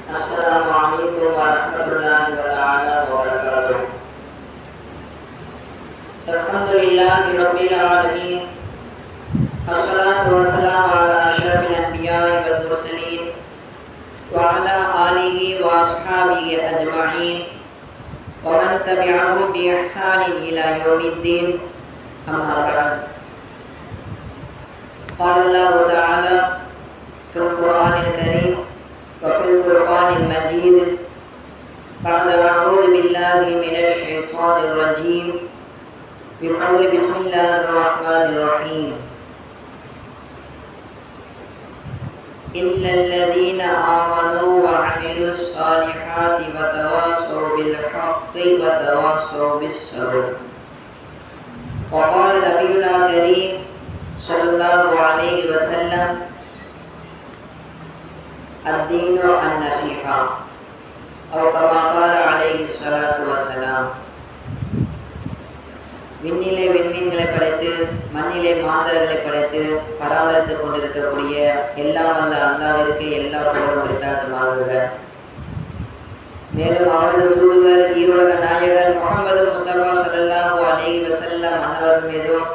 السلام عليكم ورحمة الله تعالى وبركاته. الحمد لله رب العالمين، الصلاة والسلام على أشرف الأنبياء والمرسلين وعلى آله وأصحابه أجمعين ومن تبعهم بإحسان إلى يوم الدين. أما بعد، قال الله تعالى في القرآن الكريم وفي الفرقان المجيد بعد أعوذ بالله من الشيطان الرجيم بقول بسم الله الرحمن الرحيم إلا الذين آمنوا وعملوا الصالحات وتواصوا بالحق وتواصوا بالصبر. وقال نبينا الكريم صلى الله عليه وسلم الدين النصيحة أو كما قال عليه الصلاة والسلام. விண்ணிலே விண்மீன்களை படைத்து மண்ணிலே மாந்தர்களை படைத்து பராமரித்துக் கொண்டிருக்கக்கூடிய எல்லாம் வல்ல அல்லாஹ்விற்கு எல்லா புகழும் உரித்தாட்டுமாக. மேலும் அவனது தூதுவர் ஈருலக நாயகர் முஹம்மது முஸ்தபா ஸல்லல்லாஹு அலைஹி வஸல்லம் அன்னவர்கள் மீதும்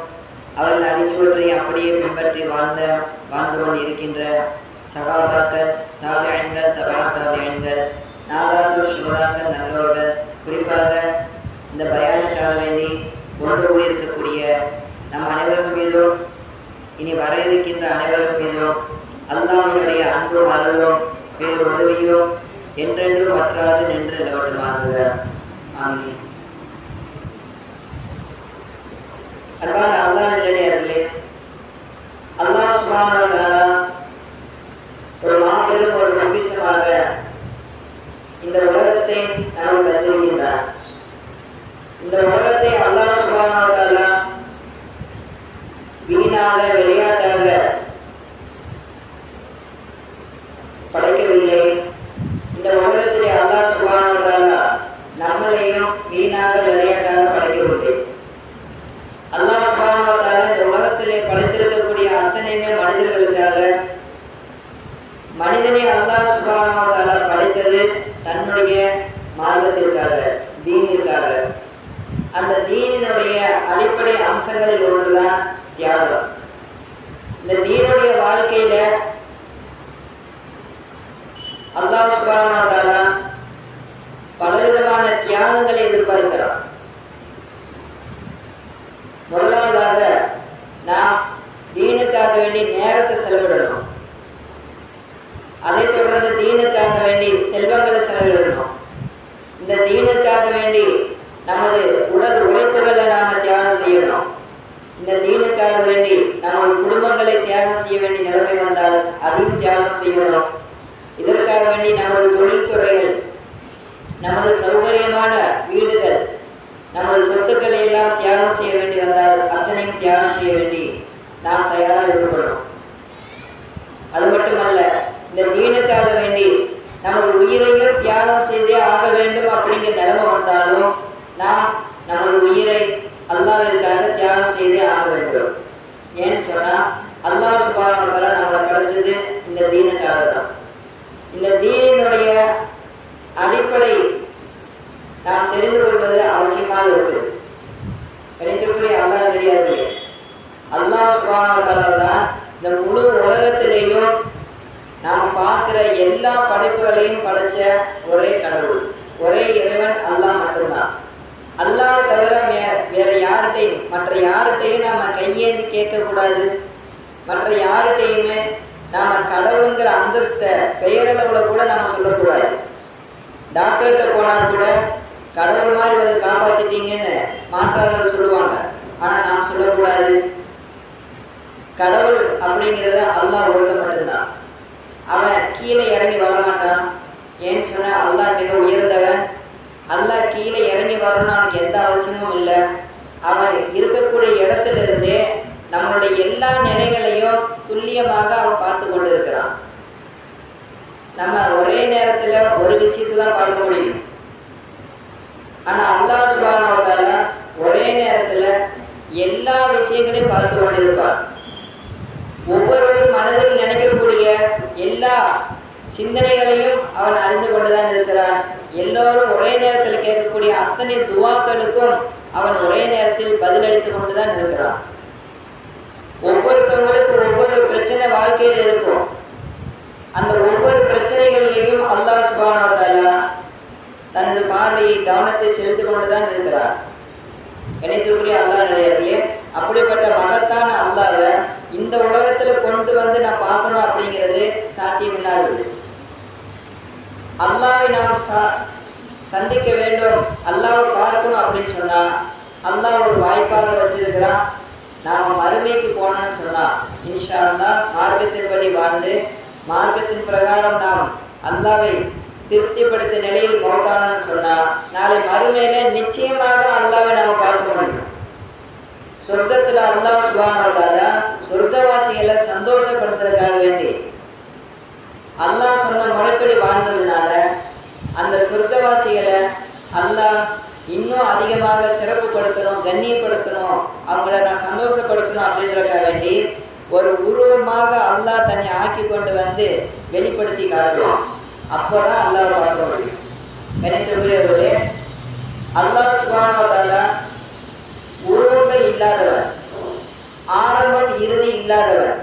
அவர்கள் அடிச்சுவற்றை அப்படியே பின்பற்றி வாழ்ந்து கொண்டு இருக்கின்ற சகாபாக்கள், தாபியீன்கள், தபா தாபியீன்கள், நாதாக்கள், ஷுஹதாக்கள், நல்லோர்கள், குறிப்பாக இந்த பயானுக்காக வேண்டி ஒன்று கூடியிருக்கக்கூடிய நம் அனைவர்கள் மீதும் இனி வர இருக்கின்ற அனைவர்கள் மீதும் அல்லாஹ்வினுடைய அன்பும் அருளும் பேர் உதவியும் என்றென்றும் வற்றாது நின்று நிலவட்டுமாக. ஆமீன். அன்பான அல்லாஹ்வினுடையவர்களே, அல்லாஹ் சுப்ஹானஹு வ தஆலா ஒரு மாபெரும் ஒரு பொக்கிஷமாக இந்த உலகத்தை நமக்கு தந்திருக்கின்றார். இந்த உலகத்தை அல்லாஹ் சுப்ஹானஹு வ தஆலா வீணாக விளையாட்டாக படைக்கவில்லை. இந்த உலகத்திலே அல்லாஹ் சுப்ஹானஹு வ தஆலா நம்மளையும் வீணாக விளையாட்டாக படைக்கவில்லை. அல்லாஹ் சுப்ஹானஹு வ தஆலா இந்த உலகத்திலே படைத்திருக்கக்கூடிய அத்தனையுமே மனிதர்களுக்காக. மனிதனை அல்லாஹ் சுப்ஹானஹு வ தஆலா படைத்தது தன்னுடைய மார்க்கத்திற்காக, தீனிற்காக. அந்த தீனினுடைய அடிப்படை அம்சங்களில் ஒன்றுதான் தியாகம். இந்த தீனுடைய வாழ்க்கையில அல்லாஹ் சுப்ஹானஹு வ தஆலா பலவிதமான தியாகங்களை எதிர்பார்க்கிறான். முதலாவதாக நாம் தீனுக்காக வேண்டி நேரத்தை செலவிடணும். அதை தொடர்ந்து தீனுக்காக வேண்டி செல்வங்களை செலவிடணும். இந்த தீனுக்காக வேண்டி நமது உடல் உழைப்புகளை நாம தியாகம் செய்யணும். இந்த தீனுக்காக வேண்டி நமது குடும்பங்களை தியாகம் செய்ய வேண்டிய நிலைமை வந்தால் அதையும் தியாகம் செய்யணும். இதற்காக வேண்டி நமது தொழில்துறைகள், நமது சௌகரியமான வீடுகள், நமது சொத்துக்களை எல்லாம் தியாகம் செய்ய வேண்டி வந்தால் அத்தனையும் தியாகம் செய்ய வேண்டி நாம் தயாராக இருக்கணும். அது மட்டுமல்ல, இந்த தீனுக்காக வேண்டி நமது உயிரையும் தியாகம் செய்தே ஆக வேண்டும் அப்படிங்கிற நிலைமை வந்தாலும் நாம் நமது உயிரை அல்லாஹ்விற்காக தியாகம் செய்தே ஆக வேண்டும். ஏன்னு சொன்னா அல்லாஹ் சுப்ஹானஹு வ தஆலா நம்மளை படைச்சது இந்த தீனுக்காக தான். இந்த தீனினுடைய அடிப்படை நாம் தெரிந்து கொள்வது அவசியமாக இருக்குது. கிடைத்திருக்கிற அல்லாஹ்வினுடைய அல்லாஹ் சுப்ஹானஹு வ தஆலா தான் இந்த முழு உலகத்திலேயும் நாம் பார்க்குற எல்லா படைப்புகளையும் படைச்ச ஒரே கடவுள், ஒரே இறைவன் அல்லாஹ் மட்டும்தான். அல்லாஹ் தவிர வேற யார்கிட்டையும், மற்ற யார்கிட்டையும் நாம் கையேந்தி கேட்கக்கூடாது. மற்ற யார்கிட்டையுமே நாம் கடவுளுங்கிற அந்தஸ்தை பெயரளவில் கூட நாம் சொல்லக்கூடாது. டாக்டர்கிட்ட போனால் கூட கடவுள் மாதிரி வந்து காப்பாற்றிட்டீங்கன்னு மாற்றார்கள் சொல்லுவாங்க. ஆனால் நாம் சொல்லக்கூடாது. கடவுள் அப்படிங்கிறத அல்லாஹ் ஒழுங்க மட்டும்தான். அவன் கீழே இறங்கி வரமாட்டான். ஏன்னு சொன்னால் அல்லாஹ் மிக உயர்ந்தவன். அல்லாஹ் கீழே இறங்கி வரணும்னு அவனுக்கு எந்த அவசியமும் இல்லை. அவன் இருக்கக்கூடிய இடத்துல இருந்தே நம்மளுடைய எல்லா நிலைகளையும் துல்லியமாக அவன் பார்த்து கொண்டு இருக்கிறான். நம்ம ஒரே நேரத்தில் ஒரு விஷயத்தை தான் பார்க்க முடியும். ஆனால் அல்லாஹ் சுப்ஹானஹு வ தஆலா ஒரே நேரத்தில் எல்லா விஷயங்களையும் பார்த்து கொண்டிருப்பான். ஒவ்வொருவரும் மனதில் நினைக்கக்கூடிய எல்லா சிந்தனைகளையும் அவன் அறிந்து கொண்டுதான் இருக்கிறான். எல்லோரும் ஒரே நேரத்தில் கேட்கக்கூடிய அத்தனை துவாக்களுக்கும் அவன் ஒரே நேரத்தில் பதிலளித்து கொண்டுதான் இருக்கிறான். ஒவ்வொருத்தவங்களுக்கு ஒவ்வொரு பிரச்சனை வாழ்க்கையில் இருக்கும். அந்த ஒவ்வொரு பிரச்சனைகளிலையும் அல்லாஹ் சுப்ஹானஹு வ தஆலா தனது பார்வையை கவனத்தை செலுத்திக் கொண்டுதான் இருக்கிறான். இணைத்திற்குரிய அல்லாஹ் நிலையர்களே, அப்படிப்பட்ட மகத்தான அல்லாஹ்வை இந்த உலகத்துல கொண்டு வந்து நான் பார்க்கணும் அப்படிங்கிறது சாத்தியமில்லாதது. அல்லாஹ்வை நாம் சந்திக்க வேண்டும், அல்லாஹ்வை பார்க்கணும் அப்படின்னு சொன்னா அல்லாஹ் ஒரு வாய்ப்பாக வச்சிருக்கிறான். நாம் மறுமைக்கு போனோம்னு சொன்னா இன்ஷா அல்லாஹ் மார்க்கத்தின்படி வாழ்ந்து மார்க்கத்தின் பிரகாரம் நாம் அல்லாஹ்வை திருப்திப்படுத்த நிலையில் மௌத்தானன்னு சொன்னா நாளை மறுமையில நிச்சயமாக அல்லாஹ்வை நாம பார்க்க முடியும். சொர்க்கத்துல அல்லாஹ் சுப்ஹானஹு வ தஆலா சொர்க்கவாசிகளை சந்தோஷப்படுத்துறதுக்காக வேண்டி அல்லாஹ் சொன்ன முறைப்படி வாழ்ந்ததுனால அந்த சொர்க்கவாசிகளை அல்லாஹ் இன்னும் அதிகமாக சிறப்புப்படுத்தணும், கண்ணியப்படுத்தணும், அவங்கள நான் சந்தோஷப்படுத்தணும் அப்படின்றதுக்காக வேண்டி ஒரு உருவமாக அல்லாஹ் தன்னை ஆக்கி கொண்டு வந்து வெளிப்படுத்தி காட்டுவான். அப்போதான் அல்லாஹ் பார்க்க முடியும். கணித்தவர்களே, அல்லாஹ் சுப்ஹானஹு வ தஆலா உருவங்கள் இல்லாதவன், ஆரம்பம் இறுதி இல்லாதவன்.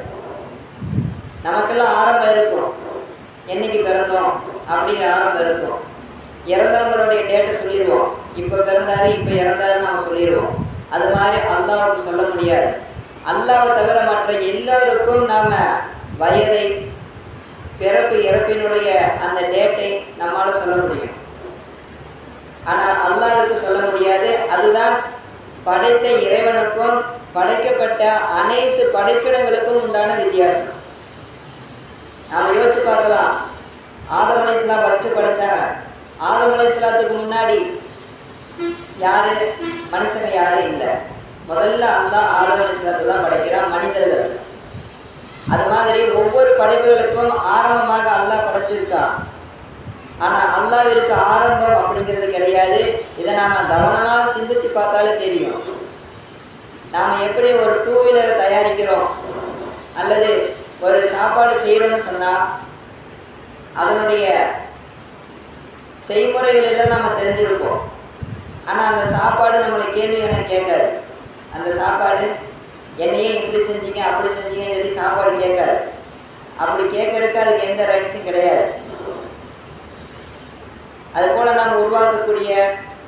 நமக்கெல்லாம் ஆரம்பம் இருக்கும், என்னைக்கு பிறந்தோம் அப்படிங்கிற ஆரம்பம் இருக்கும். இறந்தவங்களுடைய டேட்டை சொல்லிடுவோம், இப்போ பிறந்தாரு இப்போ இறந்தாருன்னு நம்ம சொல்லிடுவோம். அது மாதிரி அல்லாஹ்வுக்கு சொல்ல முடியாது. அல்லாஹ்வை தவிர மற்ற எல்லோருக்கும் நாம வயதை, பிறப்பு இறப்பினுடைய அந்த டேட்டை நம்மளால சொல்ல முடியும். ஆனால் அல்லாஹ்வுக்கு சொல்ல முடியாது. அதுதான் படைத்த இறைவனுக்கும் படைக்கப்பட்ட அனைத்து படைப்பினங்களுக்கும் உண்டான வித்தியாசம். நாம் யோசிச்சு பார்க்கலாம். ஆதம் அலைஹிஸ்ஸலாம் ஃபர்ஸ்ட் படைச்சாங்க. ஆதம் அலைஹிஸ்ஸலாத்துக்கு முன்னாடி யாரு மனுஷங்க யாரும் இல்லை. முதல்ல அல்லாஹ் ஆதம் அலைஹிஸ்ஸலாத்தை தான் படைக்கிறான், மனிதர்கள். அது மாதிரி ஒவ்வொரு படைப்புகளுக்கும் ஆரம்பமாக அல்லாஹ் படைச்சிருக்கான். ஆனா அல்லாஹ்விற்கு ஆரம்பம் அப்படிங்கிறது கிடையாது. இதை நாம கவனமாக சிந்திச்சு பார்த்தாலே தெரியும். நாம எப்படி ஒரு 2 வீலரை தயாரிக்கிறோம் அல்லது ஒரு சாப்பாடு செய்யறோம்னு சொன்னா அதனுடைய செய்முறைகள் எல்லாம் நம்ம தெரிஞ்சிருப்போம். ஆனா அந்த சாப்பாடு நம்மளை கேள்வி எனக்கு கேட்காது. அந்த சாப்பாடு என்னையே இப்படி செஞ்சீங்க அப்படி செஞ்சீங்கன்னு சொல்லி சாப்பாடு கேட்காது. அப்படி கேட்கறதுக்கு அதுக்கு எந்த ரைட்ஸும் கிடையாது. அதுபோல நாம் உருவாக்கக்கூடிய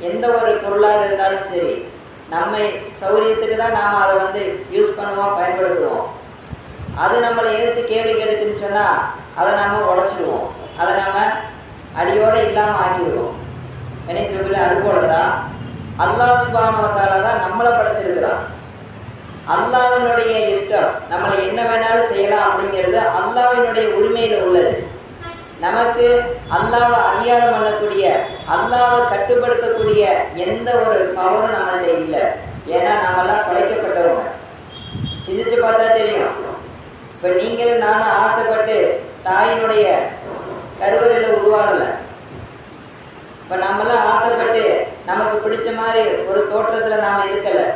எந்த ஒரு பொருளாக இருந்தாலும் சரி, நம்மை சௌரியத்துக்கு தான் நாம் அதை வந்து யூஸ் பண்ணுவோம், பயன்படுத்துவோம். அது நம்மளை ஏற்று கேள்வி கேட்டுச்சுன்னு சொன்னால் அதை நாம் உடச்சிடுவோம், அதை நம்ம அடியோடு இல்லாமல் ஆக்கிடுவோம். நினைச்சிருக்கல அதுபோல தான் அல்லாஹ் சுப்ஹானஹு வ தஆலா தான் நம்மளை படைச்சிருக்கிறான். அல்லாஹ்வினுடைய இஷ்டம், நம்மளை என்ன வேணாலும் செய்யலாம் அப்படிங்கிறது அல்லாஹ்வினுடைய உரிமையில் உள்ளது. நமக்கு அல்லாஹ்வை அதிகாரம் பண்ணக்கூடிய, அல்லாஹ்வை கட்டுப்படுத்தக்கூடிய எந்த ஒரு பவரும் நம்மள்ட்ட இல்லை. ஏன்னா நம்மெல்லாம் படைக்கப்பட்டவங்க. சிந்திச்சு பார்த்தா தெரியும். இப்போ நீங்களும் நானும் ஆசைப்பட்டு தாயினுடைய கருவறையில் உருவாகலை. இப்போ நம்மெல்லாம் ஆசைப்பட்டு நமக்கு பிடிச்ச மாதிரி ஒரு தோற்றத்தில் நாம் இருக்கலை.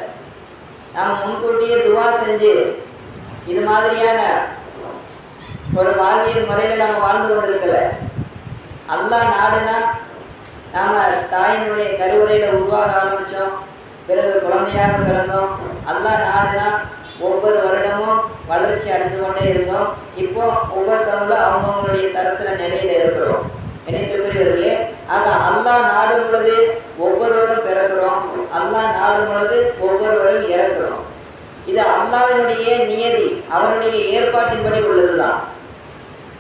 நாம் முன்கூட்டியே துவா செஞ்சு இது மாதிரியான ஒரு வாழ்வியல் முறையில் நம்ம வாழ்ந்து கொண்டு இருக்கல. அல்லாஹ் நாடுனா நாம் தாயினுடைய கருவறையில் உருவாக ஆரம்பித்தோம், பிறகு குழந்தையாக பிறந்தோம். அல்லாஹ் நாடுனா ஒவ்வொரு வருடமும் வளர்ச்சி அடைந்து கொண்டே இருந்தோம். இப்போ ஒவ்வொருத்தவங்களும் அவங்கவுங்களுடைய தரத்தில் நிலையில் இருக்கிறோம். நினைத்திருக்கிறீர்களே, ஆக அல்லாஹ் நாடும் பொழுது ஒவ்வொருவரும் பிறக்கிறோம், அல்லாஹ் நாடும் பொழுது ஒவ்வொருவரும் இறக்கிறோம். இது அல்லாஹ்வினுடைய நியதி, அவனுடைய ஏற்பாட்டின்படி உள்ளதுதான்.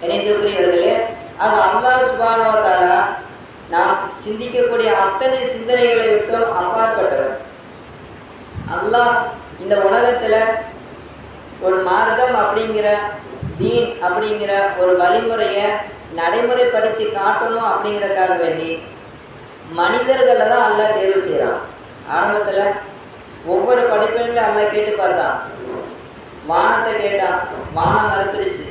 நினைத்திருக்கிறீர்களே, ஆக அல்லாஹ் சுப்ஹானஹு வ தஆலா நாம் சிந்திக்கக்கூடிய அத்தனை சிந்தனைகளை விட்டும் அப்பாற்பட்டவர். அல்லாஹ் இந்த உலகத்தில் ஒரு மார்க்கம் அப்படிங்கிற தீன் அப்படிங்கிற ஒரு வழிமுறையை நடைமுறைப்படுத்தி காட்டணும் அப்படிங்கிறதுக்காக வேண்டி மனிதர்களை தான் அல்லாஹ் தேர்வு செய்கிறான். ஆரம்பத்தில் ஒவ்வொரு படைப்புகளையும் அல்லாஹ் கேட்டு பார்த்தான். வானத்தை கேட்டான், வானம் மறுத்துருச்சு.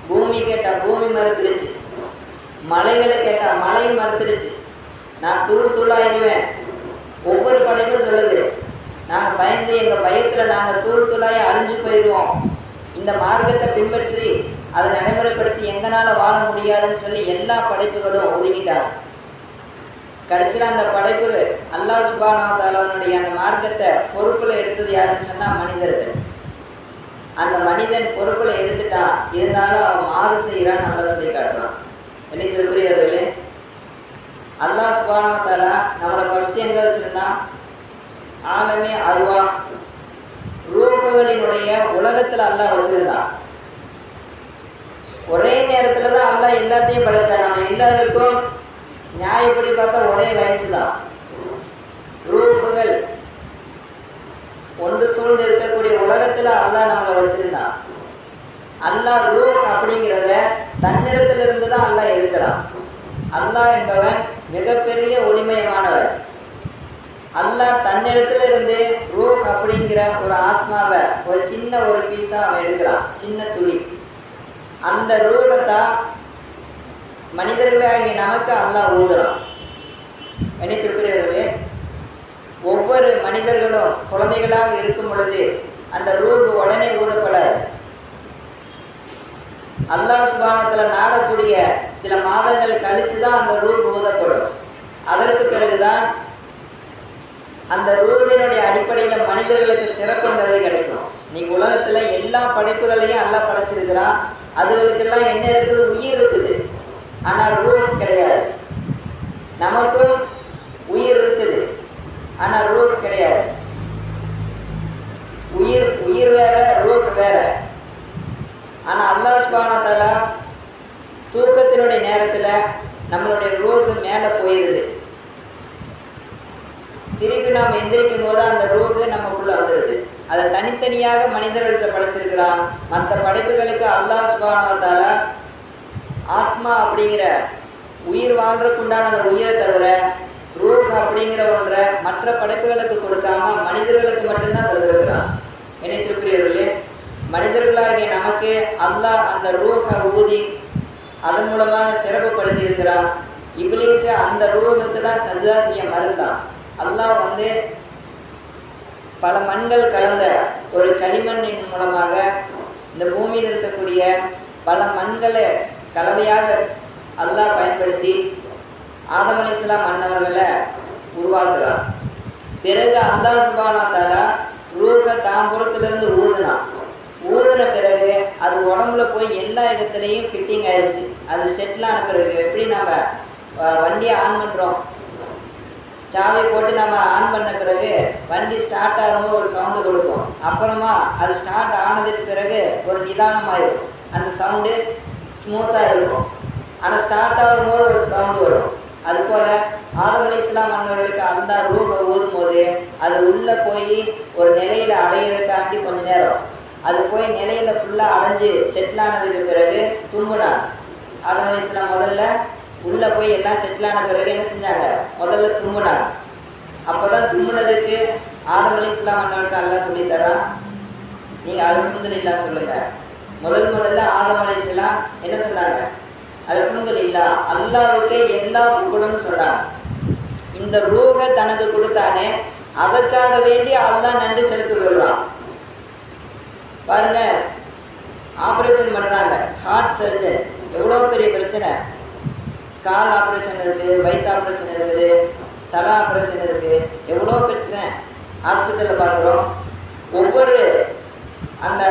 பூமி கேட்டான், பூமி மறுத்துருச்சு. மலைகளை கேட்டான், மலையும் மறுத்துருச்சு. நான் தூள் தூளாயிருவேன். ஒவ்வொரு படைப்பும் சொல்லுது, நாங்கள் பயந்து எங்கள் பயத்தில் நாங்கள் தூள் தூளாக அழிஞ்சு போயிடுவோம். இந்த மார்க்கத்தை பின்பற்றி அதை நடைமுறைப்படுத்தி எங்களால் வாழ முடியாதுன்னு சொல்லி எல்லா படைப்புகளும் ஒதுக்கிட்டாங்க. கடைசியில் அந்த படைப்பு அல்லாஹ் சுப்ஹானஹு வ தஆலாவுடைய அந்த மார்க்கத்தை பொறுப்பில் எடுத்தது யாருன்னு சொன்னால் மனிதர்கள். அந்த மனிதன் பொறுப்பில் எடுத்துட்டான், இருந்தாலும் அவன் மாறு செய்கிறான்னு நல்லா சொல்லி காட்டுறான். என்னைக்குரியவர்களே, அல்லாஹ் சுப்ஹானஹு வ தஆலா நம்மளை ஃபஸ்ட்டு எங்கே வச்சுருந்தான்? ஆலமே அருவா ரூபங்களினுடைய உலகத்தில் அல்லாஹ் வச்சுருந்தான். ஒரே நேரத்தில் தான் அல்லாஹ் எல்லாத்தையும் படைச்சான். நம்ம எல்லாருக்கும் நியாயப்படி பார்த்தா ஒரே வயசு தான். ரூபுகள் ஒன்று சூழ்ந்து இருக்கக்கூடிய உலகத்தில் அல்லாஹ் நம்மளை வச்சிருந்தான். அல்லாஹ் ரூஹ் அப்படிங்கிறத தன்னிடத்திலிருந்து தான் அல்லாஹ் எடுக்கிறான். அல்லாஹ் என்பவன் மிகப்பெரிய ஒளிமயமானவர். அல்லாஹ் தன்னிடத்திலிருந்து ரூஹ் அப்படிங்கிற ஒரு ஆத்மாவை ஒரு சின்ன ஒரு பீஸாக அவன் எடுக்கிறான், சின்ன துளி. அந்த ரூஹை தான் மனிதர்களாகிய நமக்கு அல்லாஹ் ஊதுறான். நினைத்திருக்கிறவர்களே, ஒவ்வொரு மனிதர்களும் குழந்தைகளாக இருக்கும் பொழுது அந்த ரூஹ் உடனே ஊதப்படாது. அல்லாஹ் சுப்ஹானஹு நாடக்கூடிய சில மாதங்கள் கழித்து தான் அந்த ரூஹ் ஊதப்படும். அதற்கு பிறகுதான் அந்த ரூஹினுடைய அடிப்படையில் மனிதர்களுக்கு சிறப்புங்கிறது கிடைக்கும். இன்னைக்கு உலகத்தில் எல்லா படைப்புகளையும் அல்லாஹ் படைச்சிருக்கிறான். அதுகளுக்கெல்லாம் என்ன இருக்குது? உயிர் இருக்குது. ஆனால் ரூஹ் கிடையாது. நமக்கும் உயிர் இருக்குது, ஆனால் ரூஹ் கிடையாது. உயிர் வேற, ரூஹ் வேற. ஆனால் அல்லாஹ் சுப்ஹானஹு வ தஆலா தூக்கத்தினுடைய நேரத்தில் நம்மளுடைய ரூஹ் மேலே போயிடுது. திருப்பி நாம் எந்திரிக்கும் போது அந்த ரூஹ் நமக்குள்ளே வந்துடுது. அதை தனித்தனியாக மனிதர்கள்ட்ட படைச்சிருக்கிறான். மற்ற படைப்புகளுக்கு அல்லாஹ் சுப்ஹானஹு வ தஆலா ஆத்மா அப்படிங்கிற உயிர் வாழ்றதுக்குண்டான அந்த உயிரை தவிர ரூஹ் அப்படிங்கிற ஒன்றை மற்ற படைப்புகளுக்கு கொடுக்காம மனிதர்களுக்கு மட்டும்தான் தந்திருக்கிறான். நினைத்திருக்கிறீர்களே, மனிதர்களாகிய நமக்கு அல்லாஹ் அந்த ரூஹை ஊதி அதன் மூலமாக சிறப்புப்படுத்தி இருக்கிறான். இப்லீஸ் அந்த ரூஹுக்கு தான் சஜ்தா செய்ய மறுத்தான். அல்லாஹ் பல மண்கள் கலந்த ஒரு களிமண்ணின் மூலமாக இந்த பூமியில் இருக்கக்கூடிய பல மண்களை கலவையாக அல்லாஹ் பயன்படுத்தி ஆதம் அலைஹிஸ்ஸலாம் மன்னவர்களை உருவாக்குறான். பிறகு அல்லாஹ் சுப்ஹானஹு வ தஆலா ரூஹை தாம்பூரத்திலிருந்து ஊதின பிறகு அது உடம்புல போய் எல்லா இடத்துலையும் ஃபிட்டிங் ஆயிடுச்சு. அது செட்டில் ஆன பிறகு எப்படி நம்ம வண்டியை ஆன் பண்ணுறோம், சாவி போட்டு நம்ம ஆன் பண்ண பிறகு வண்டி ஸ்டார்ட் ஆகும்போது ஒரு சவுண்டு கொடுக்கும். அப்புறமா அது ஸ்டார்ட் ஆனதுக்கு பிறகு ஒரு நிதானமாயிடும். அந்த சவுண்டு ஸ்மூத்தாக இருக்கும். ஆனால் ஸ்டார்ட் ஆகும்போது ஒரு சவுண்டு வரும். அதுபோல் ஆதம் அலைஹிஸ்ஸலாம் மன்னர்களுக்கு அந்த ரூஹை ஊதும் போது அது உள்ளே போய் ஒரு நிலையில் அடையிறதுக்காண்டி கொஞ்சம் நேரம் அது போய் நிலையில் ஃபுல்லாக அடைஞ்சு செட்டில் ஆனதுக்கு பிறகு தும்புனாங்க. ஆதம் அலைஹிஸ்ஸலாம் முதல்ல உள்ளே போய் எல்லாம் செட்டில் ஆன பிறகு என்ன செஞ்சாங்க? முதல்ல தும்புனாங்க. அப்போ தான் தும்புனதுக்கு ஆதம் அலைஹிஸ்ஸலாம் மன்னர்களுக்கு அல்லாஹ் சொல்லித்தரான், நீங்கள் அல்ஹம்துலில்லாஹ் சொல்லுங்கள். முதல்ல ஆதம் அலைஹிஸ்ஸலாம் என்ன சொன்னாங்க? அல்ஹம்துலில்லாஹ், அல்லாஹ்வுக்கே எல்லா புகழும் சொன்னாங்க. இந்த ரூஹை தனக்கு கொடுத்தானே அதற்காக வேண்டி அல்லாஹ் நன்றி செலுத்த சொல்கிறான். பாருங்க, ஆப்ரேஷன் பண்ணுறாங்க, ஹார்ட் சர்ஜன், எவ்வளோ பெரிய பிரச்சனை. கால் ஆப்ரேஷன் இருக்குது, வயிற்று ஆப்ரேஷன் இருக்குது, தலை ஆப்ரேஷன் இருக்குது, எவ்வளோ பிரச்சனை ஹாஸ்பிட்டலில் பார்க்குறோம். ஒவ்வொரு அந்த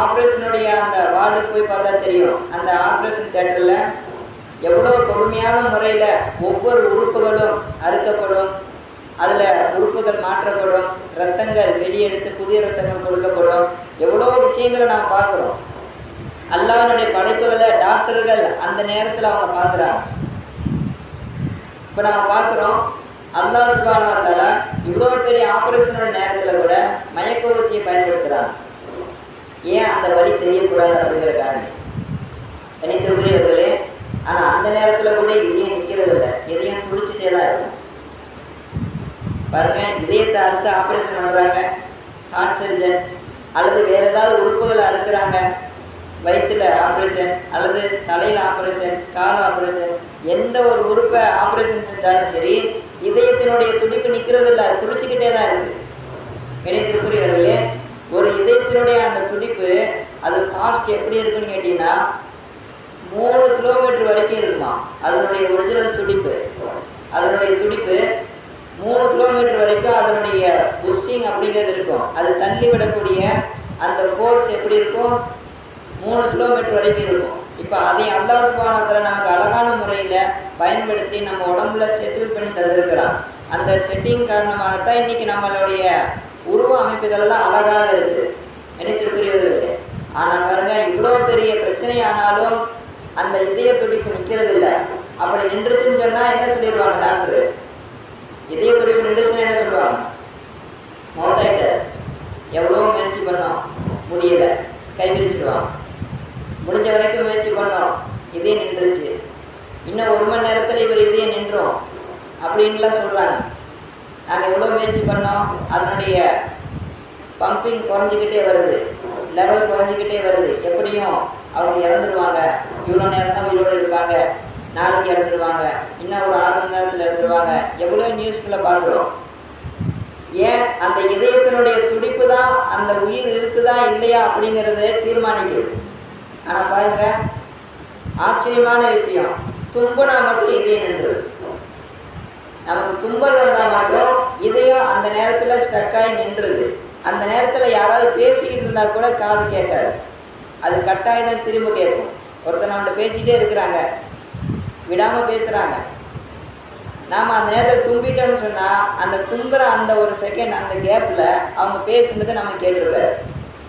ஆப்ரேஷனுடைய அந்த வார்டுக்கு போய் பார்த்தா தெரியும், அந்த ஆப்ரேஷன் தியேட்டரில் எவ்வளோ கொடுமையான முறையில் ஒவ்வொரு உறுப்புகளும் அறுக்கப்படும், அதில் உறுப்புகள் மாற்றப்படும், இரத்தங்கள் வெளியெடுத்து புதிய இரத்தங்கள் கொடுக்கப்படும். எவ்வளோ விஷயங்களை நாம் பார்க்குறோம். அல்லாஹ்வுடைய படைப்புகளை டாக்டர்கள் அந்த நேரத்தில் அவங்க பார்க்குறாங்க. இப்போ நம்ம பார்க்குறோம், அல்லாஹ் சுப்ஹானஹு வ தஆலா இவ்வளோ பெரிய ஆப்ரேஷனோட நேரத்தில் கூட மயக்க ஊசியை பயன்படுத்துகிறாங்க. ஏன்? அந்த வலி தெரியக்கூடாது அப்படிங்கிற காரணம். நினைத்திருக்கிறீர்களே, ஆனால் அந்த நேரத்தில் கூட இதயம் நிற்கிறது இல்லை, இதயம் துடிச்சிட்டே தான் இருக்கும். பாருங்க, இதயத்தை அறுத்து ஆப்ரேஷன் பண்ணுறாங்க ஹார்ட் சர்ஜன், அல்லது வேறு ஏதாவது உறுப்புகளை அறுக்கிறாங்க, வயிற்றில் ஆப்ரேஷன் அல்லது தலையில் ஆப்ரேஷன், கால் ஆப்ரேஷன், எந்த ஒரு உறுப்பை ஆப்ரேஷன் செஞ்சாலும் சரி இதயத்தினுடைய துடிப்பு நிற்கிறது இல்லை, துடிச்சிக்கிட்டே தான் இருக்குது. நினைத்திருக்கிறீர்களே, ஒரு இதயத்தினுடைய அந்த துடிப்பு அது ஃபாஸ்ட் எப்படி இருக்குன்னு கேட்டிங்கன்னா 3 கிலோமீட்டர் வரைக்கும் இருக்குமா அதனுடைய ஒரிஜினல் துடிப்பு. அதனுடைய துடிப்பு 3 கிலோமீட்டர் வரைக்கும் அதனுடைய புஷ்ஷிங் அப்படிங்கிறது இருக்கும். அது தள்ளி விடக்கூடிய அந்த ஃபோர்ஸ் எப்படி இருக்கும்? 3 கிலோமீட்டர் வரைக்கும் இருக்கும். இப்போ அதை அல்லாஹ் சுப்ஹானஹு வ தஆலா நமக்கு அழகான முறையில் பயன்படுத்தி நம்ம உடம்புல செட்டில் பண்ணி தந்திருக்கிறான். அந்த செட்டிங் காரணமாகத்தான் இன்னைக்கு நம்மளுடைய உருவ அமைப்புகள்லாம் அழகாக இருக்குது நினைத்திருக்கிறீர்கள். ஆனால் பாருங்க, இவ்வளோ பெரிய பிரச்சனை ஆனாலும் அந்த இதய துடிப்பு நிற்கிறது இல்லை. அப்படி நின்றுச்சுன்னு சொன்னால் என்ன சொல்லிடுவாங்க டாக்டர்? இதய துடிப்பு நின்றுச்சுன்னா என்ன சொல்லுவாங்க? மௌத்தாயிட்டார். எவ்வளோ முயற்சி பண்ணோம், முடியல, கைவிரிச்சிடுவாங்க. முடிஞ்ச வரைக்கும் முயற்சி பண்ணோம், இதே நின்றுச்சு, இன்னும் 1 மணி நேரத்தில் இவர் இதே நின்றோம் அப்படின்லாம் சொல்கிறாங்க. நாங்கள் எவ்வளோ முயற்சி பண்ணோம், அதனுடைய பம்பிங் குறைஞ்சிக்கிட்டே வருது, லெவல் குறைஞ்சிக்கிட்டே வருது. எப்படியும் அவங்க இறந்துருவாங்க, இவ்வளோ நேரம் தான் உயிரோடு இருப்பாங்க, நாளைக்கு இறந்துருவாங்க, இன்னும் ஒரு 6 மணி நேரத்தில் இறந்துருவாங்க, எவ்வளோ நியூஸ்களை பார்க்குறோம். ஏன்? அந்த இதயத்தினுடைய துடிப்பு தான் அந்த உயிர் இருக்குதா இல்லையா அப்படிங்கிறத தீர்மானிக்குது. ஆனால் பாருங்க, ஆச்சரியமான விஷயம், தும்புனா மட்டும் இதயம் நின்றுது. நமக்கு தும்பல் வந்தால் மட்டும் இதயம் அந்த நேரத்தில் ஸ்டக்காகி நின்றுது. அந்த நேரத்தில் யாராவது பேசிக்கிட்டு இருந்தால் கூட காது கேட்காது, அது கட்டாயம் தான் திரும்ப கேட்கும். ஒருத்தர் நம்மகிட்ட பேசிகிட்டே இருக்கிறாங்க, விடாமல் பேசுகிறாங்க, நாம் அந்த நேரத்தில் தும்பிட்டோம்னு சொன்னால் அந்த தும்புற அந்த ஒரு செகண்ட், அந்த கேப்பில் அவங்க பேசுனது நம்ம கேட்டுருக்காரு.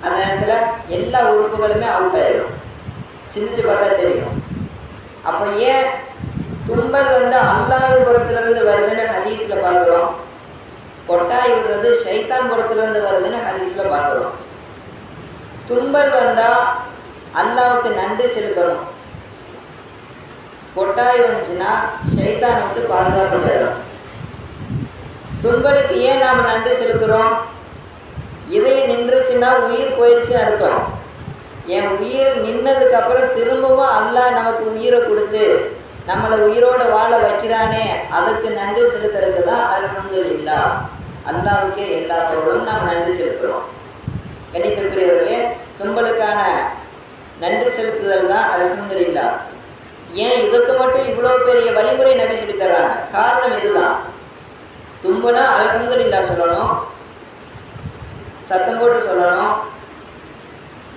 அந்த நேரத்தில் எல்லா உறுப்புகளுமே அவுட் ஆயிடும். சிந்திச்சு பார்த்தா தெரியும். அப்போ ஏன் தும்பல் வந்து அல்லாஹ்வின் புறத்திலிருந்து வருதுன்னு ஹதீஸில் பார்க்குறோம், கொட்டாய் விடுறது ஷைத்தான் புறத்திலிருந்து வருதுன்னு ஹதீஸில் பார்க்குறோம். தும்பல் வந்தால் அல்லாஹ்வுக்கு நன்றி செலுத்தணும், கொட்டாய் வந்துச்சுன்னா ஷைத்தான் விட்டு பாதுகாப்பு தேடணும். தும்பலுக்கு ஏன் நாம் நன்றி செலுத்துகிறோம்? இதயம் நின்றுச்சுன்னா உயிர் போயிடுச்சுன்னு அர்த்தம். என் உயிர் நின்னதுக்கு அப்புறம் திரும்பவும் அல்லாஹ் நமக்கு உயிரை கொடுத்து நம்மளை உயிரோடு வாழ வைக்கிறானே, அதுக்கு நன்றி செலுத்துறதுக்கு தான் அல்ஹம்துலில்லாஹ். அல்லாஹ்வுக்கே எல்லா பொருளும் நாம் நன்றி செலுத்துகிறோம். கண்ணியத்திற்குரியவர்களே, தும்பலுக்கான நன்றி செலுத்துதல் தான் அல்ஹம்துலில்லாஹ். ஏன் இதுக்கு மட்டும் இவ்வளோ பெரிய வழிமுறை நபி சொல்லி தர்றாங்க? காரணம் இதுதான். தும்புனா அல்ஹம்துலில்லாஹ் சொல்லணும், சத்தம் போட்டு சொல்லணும்.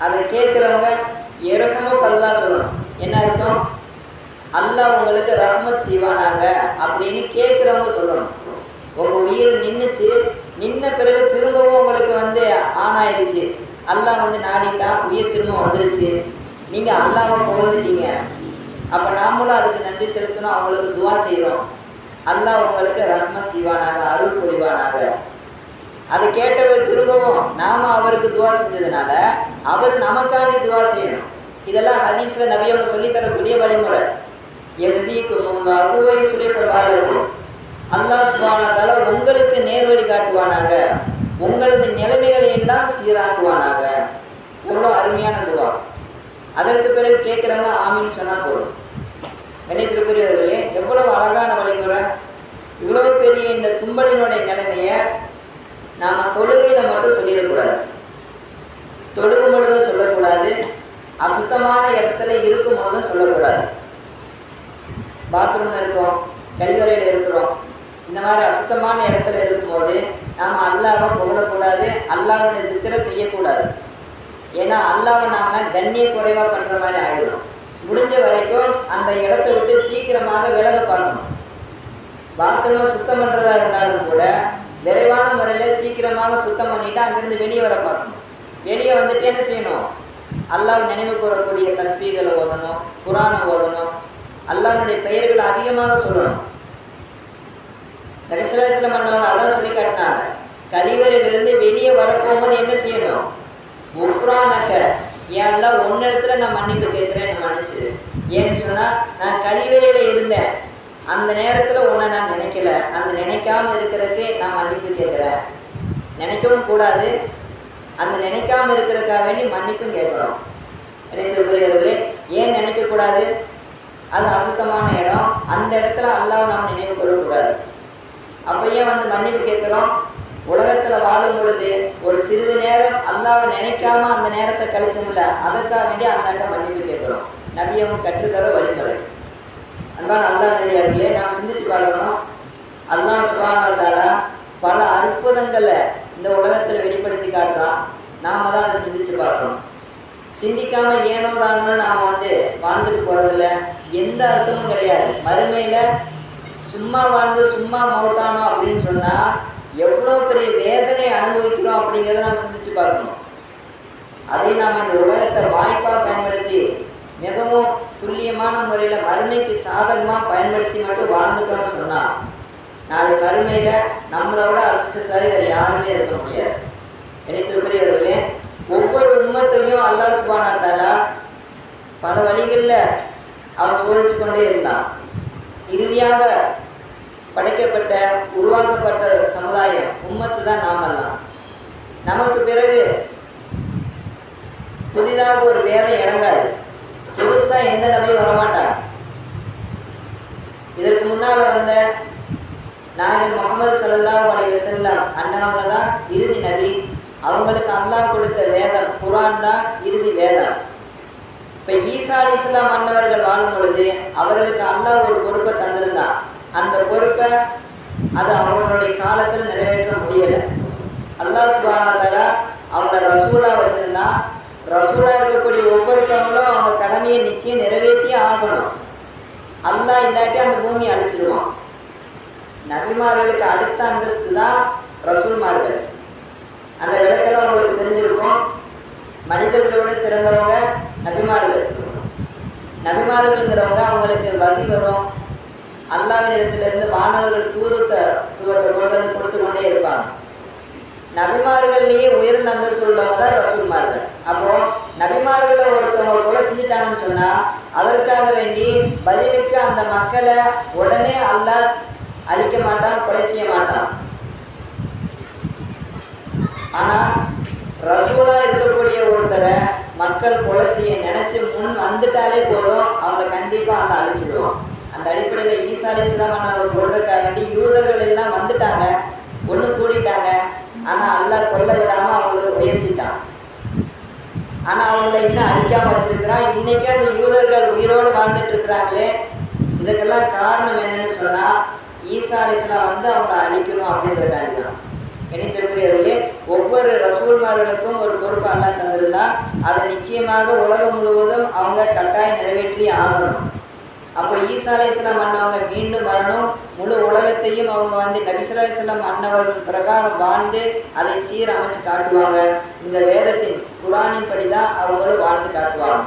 அதை கேட்குறவங்க இரஹமுக அல்லாஹ் சொல்லணும். என்ன அர்த்தம்? அல்லாஹ் உங்களுக்கு ரஹ்மத் செய்வானாங்க அப்படின்னு கேட்குறவங்க சொல்லணும். உங்கள் உயிர் நின்றுச்சு, நின்ன பிறகு திரும்பவும் உங்களுக்கு வந்து ஆன் ஆயிடுச்சு, அல்லாஹ் வந்து நாடிட்டான், உயிர் திரும்ப வந்துருச்சு, நீங்கள் அல்லாஹ்வை புகழ்ந்துட்டீங்க. அப்போ நாமளும் அதுக்கு நன்றி செலுத்தணும், அவங்களுக்கு துவா செய்கிறோம், அல்லாஹ் உங்களுக்கு ரஹ்மத் செய்வானாக, அருள் புரிவானாக. அதை கேட்டவர் திரும்பவும் நாம் அவருக்கு துவா செஞ்சதுனால அவர் நமக்காண்டி துவா செய்யணும். இதெல்லாம் ஹதீஸில் நபி அவங்க சொல்லித்தரக்கூடிய வழிமுறை. எஹ்தீக்கு முன்னாக சொல்லியிருக்கும், அல்லாஹ் சுப்ஹானஹு வ தஆலா உங்களுக்கு நேர்வழி காட்டுவானாக, உங்களது நிலைமைகளை எல்லாம் சீராக்குவானாக. எவ்வளோ அருமையான துவா. அதற்கு பிறகு கேட்குறவங்க ஆமீன் சொன்னால் போதும். கண்ணியத்திற்குரியவர்களே, எவ்வளவு அழகான வழிமுறை. இவ்வளோ பெரிய இந்த தும்பலினுடைய நிலைமையை நாம் தொழுகையில் மட்டும் சொல்லிடக்கூடாது, தொழுகும் பொழுதும் சொல்லக்கூடாது, அசுத்தமான இடத்துல இருக்கும் பொழுதும் சொல்லக்கூடாது. பாத்ரூமில் இருக்கோம், கழிவறையில் இருக்கிறோம், இந்த மாதிரி அசுத்தமான இடத்துல இருக்கும்போது நாம் அல்லாஹ்வை புகழக்கூடாது, அல்லாஹ்வுடைய திக்ரை செய்யக்கூடாது. ஏன்னா அல்லாஹ்வை நாம் கண்ணிய குறைவாக பண்ணுற மாதிரி ஆகிடும். முடிஞ்ச வரைக்கும் அந்த இடத்த விட்டு சீக்கிரமாக விலக பார்க்கணும். பாத்ரூமை சுத்தம் பண்ணுறதா இருந்தாலும் கூட விரைவான முறையில் சீக்கிரமாக சுத்தம் பண்ணிவிட்டு அங்கேருந்து வெளியே வர பார்க்கணும். வெளியே வந்துட்டு என்ன செய்யணும்? அல்லாஹ் நினைவு கூறக்கூடிய தஸ்பீகளை ஓதணும், குர்ஆனை ஓதணும், அல்லாஹ்வுடைய பெயர்களை அதிகமாக சொல்லணும். நபி ஸல்லல்லாஹு அலைஹி வஸல்லம் பண்ணவங்க அதான் சொல்லி காட்டினாங்க. கழிவறையிலிருந்து வெளியே வரப்போகும்போது என்ன செய்யணும்? குஃப்ரானக, ஏன் அல்லாஹ் உன்னிடத்துல நான் மன்னிப்பு கேட்குறேன், மன்னிச்சிடு. ஏன்னு சொன்னால் நான் கழிவறையில் இருந்தேன், அந்த நேரத்தில் உன்னை நான் நினைக்கல, அந்த நினைக்காம இருக்கிறதுக்கு நான் மன்னிப்பு கேட்குறேன். நினைக்கவும் கூடாது, அந்த நினைக்காம இருக்கிறதுக்காக வேண்டி மன்னிப்பும் கேட்கணும். நினைக்கிறவர்களே, ஏன் நினைக்கக்கூடாது? அது அசுத்தமான இடம், அந்த இடத்துல அல்லாஹ்வை நாம் நினைவு கூறக்கூடாது. அப்போ ஏன் வந்து மன்னிப்பு கேட்குறோம்? உலகத்தில் வாழும் பொழுது ஒரு சிறிது நேரம் அல்லாவை நினைக்காம அந்த நேரத்தை கழிச்சோம்ல, அதற்காக வேண்டி அல்லாட்ட மன்னிப்பு கேட்குறோம். நபியவங்க கற்றுத்தர வழிமுறை. அன்பான அல்லாஹ் நல்லடியார்களே, நாம் சிந்திச்சு பார்க்கணும். அல்லாஹ் சுப்ஹானஹு வ தஆலா பல அற்புதங்களை இந்த உலகத்தில் வெளிப்படுத்தி காட்டுறான். நாம தான் அதை சிந்திச்சு பார்க்கணும். சிந்திக்காம ஏனோ தானோ நாம் வாழ்ந்துட்டு போறதில்ல, எந்த அர்த்தமும் கிடையாது. மறுமையில சும்மா வாழ்ந்து சும்மா மௌத்தானோம் அப்படின்னு சொன்னா எவ்வளோ பெரிய வேதனை அனுபவிக்கிறோம் அப்படிங்கிறத நாம் சிந்திச்சு பார்க்கணும். அதை நாம் இந்த உலகத்தை வாய்ப்பாக பயன்படுத்தி மிகவும் துல்லியமான முறையில் மறுமைக்கு சாதகமாக பயன்படுத்தி மட்டும் வாழ்ந்துட்டோம்னு சொன்னால் நாளை மறுமையில் நம்மளோட அதிர்ஷ்டசாலி வேறு யாருமே இருக்க முடியாது. நினைத்திருக்கிறவர்களே, ஒவ்வொரு உம்மத்தையும் அல்லாஹ் சுப்ஹானஹு வ தஆலா பல வழிகளில் அவன் சோதிச்சு கொண்டே இருந்தான். இறுதியாக படைக்கப்பட்ட உருவாக்கப்பட்ட சமுதாயம் உம்மத்து தான் நாமெல்லாம். நமக்கு பிறகு புதிதாக ஒரு வேதம் இறங்காது, புதுசாக எந்த நபியும் வரமாட்டாங்க. இதற்கு முன்னால் வந்த நாயகம் முஹம்மது ஸல்லல்லாஹு அலைஹி வஸல்லம் அண்ணவங்க தான் இறுதி நபி. அவங்களுக்கு அல்லாஹ் கொடுத்த வேதம் குர்ஆன் தான் இறுதி வேதம். இப்போ ஈசா அலைஹிஸ்ஸலாம் அண்ணவர்கள் வாழும் பொழுது அவர்களுக்கு அல்லாஹ் ஒரு பொறுப்பை தந்திருந்தான். அந்த பொறுப்பை அது அவங்களுடைய காலத்தில் நிறைவேற்ற முடியலை. அல்லாஹ் சுப்ஹானஹு வ தஆலா அவங்க ரசூலா வச்சிருந்தா, ரசூலா இருக்கக்கூடிய ஒவ்வொருத்தவங்களும் அவங்க கடமையை நிச்சயம் நிறைவேற்றியே ஆகணும். அல்லாஹ் இல்லாட்டி அந்த பூமியை அழிச்சிடுவான். நபிமார்களுக்கு அடுத்த அந்தஸ்து தான் ரசூல்மார்கள். அந்த விளக்கெல்லாம் உங்களுக்கு தெரிஞ்சிருக்கும். மனிதர்களோட சிறந்தவங்க நபிமார்கள். நபிமார்கள்ங்கிறவங்க அவங்களுக்கு வகி வரும். அல்லாஹ்வின் இடத்திலிருந்து வானவர்கள் தூதத்தை கொண்டு வந்து கொடுத்து கொண்டே இருப்பாங்க. நபிமார்கள்லேயே உயர்ந்த அந்தஸ்து உள்ளவங்க தான் ரசூல்மார்கள். அப்போ நபிமார்களை ஒருத்தவங்க கொலை செஞ்சுட்டாங்கன்னு சொன்னா அதற்காக வேண்டி பதிலுக்கு அந்த மக்களை உடனே அல்லாஹ் அழிக்க மாட்டான், கொலை செய்ய மாட்டான். ஆனா ரசூலா இருக்கக்கூடிய ஒருத்தரை மக்கள் கொலை செய்ய நினைச்சு முன் வந்துட்டாலே போதும், அவங்களை கண்டிப்பா அல்லாஹ் அழிச்சிடுவோம். அந்த அடிப்படையில் ஈசா அலைஹிஸ்ஸலாம் அவங்களை கொல்றதுக்காக வேண்டி யூதர்கள் எல்லாம் வந்துட்டாங்க, ஒன்று கூடிட்டாங்க. ஆனா அல்லாஹ் கொல்ல விடாம அவங்களை உயர்த்திட்டான். ஆனா அவங்கள இன்னும் அழிக்காம வச்சிருக்கிறான். இன்னைக்கு அந்த யூதர்கள் உயிரோடு வாழ்ந்துட்டு இருக்கிறாங்களே, இதுக்கெல்லாம் காரணம் என்னன்னு சொன்னா ஈசா அலைஹிஸ்ஸலாம் அவங்களை அழிக்கணும் அப்படின்றதுக்காண்டி தான். இணைத்திருக்கிறவர்களே, ஒவ்வொரு ரசூல்மார்களுக்கும் ஒரு பொறுப்பு அல்லாஹ் தந்திருந்தா அதை நிச்சயமாக உலகம் முழுவதும் அவங்க கட்டாயம் நிறைவேற்றி ஆகணும். அப்போ ஈசா அலைஹிஸ்ஸலாம் அண்ணவங்க மீண்டும் வரணும். முழு உலகத்தையும் அவங்க நபி ஸல்லல்லாஹு அலைஹி வஸல்லம் அண்ணவர்கள் பிரகாரம் வாழ்ந்து அதை சீரமைச்சு காட்டுவாங்க. இந்த வேதத்தின் குர்ஆனின் படி தான் அவங்களும் வாழ்ந்து காட்டுவாங்க.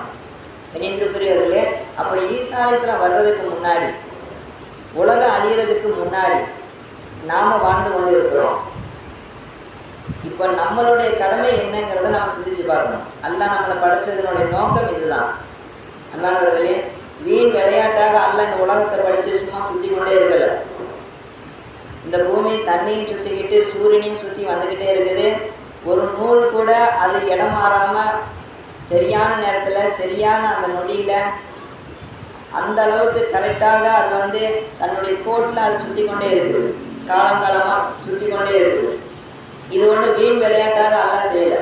இணைந்திருக்கிறவர்களே, அப்போ ஈசா அலைஹிஸ்ஸலாம் வர்றதுக்கு முன்னாடி, உலகம் அழியறதுக்கு முன்னாடி நாம வாழ்ந்து கொண்டு இருக்கிறோம். இப்போ நம்மளுடைய கடமை என்னங்கிறத நம்ம சிந்திச்சு பார்க்கணும். அல்லாஹ் நம்மளை படைச்சதனுடைய நோக்கம் இதுதான். அல்லாஹ்வர்களே, வீண் விளையாட்டாக அல்லாஹ் இந்த உலகத்தை படித்து சும்மா சுற்றி கொண்டே இருக்கல. இந்த பூமி தண்ணியும் சுற்றிக்கிட்டு சூரியனையும் சுற்றி வந்துக்கிட்டே இருக்குது. ஒரு நூல் கூட அது இடம் மாறாமல் சரியான நேரத்தில் சரியான அந்த நொடியில் அந்த அளவுக்கு கரெக்டாக அது தன்னுடைய கோட்டில் அது சுற்றி கொண்டே இருக்குது. காலங்காலமாக சுற்றி கொண்டே இருக்குது. இது ஒன்று வீண் விளையாட்டாக அல்லாஹ் செய்யலை.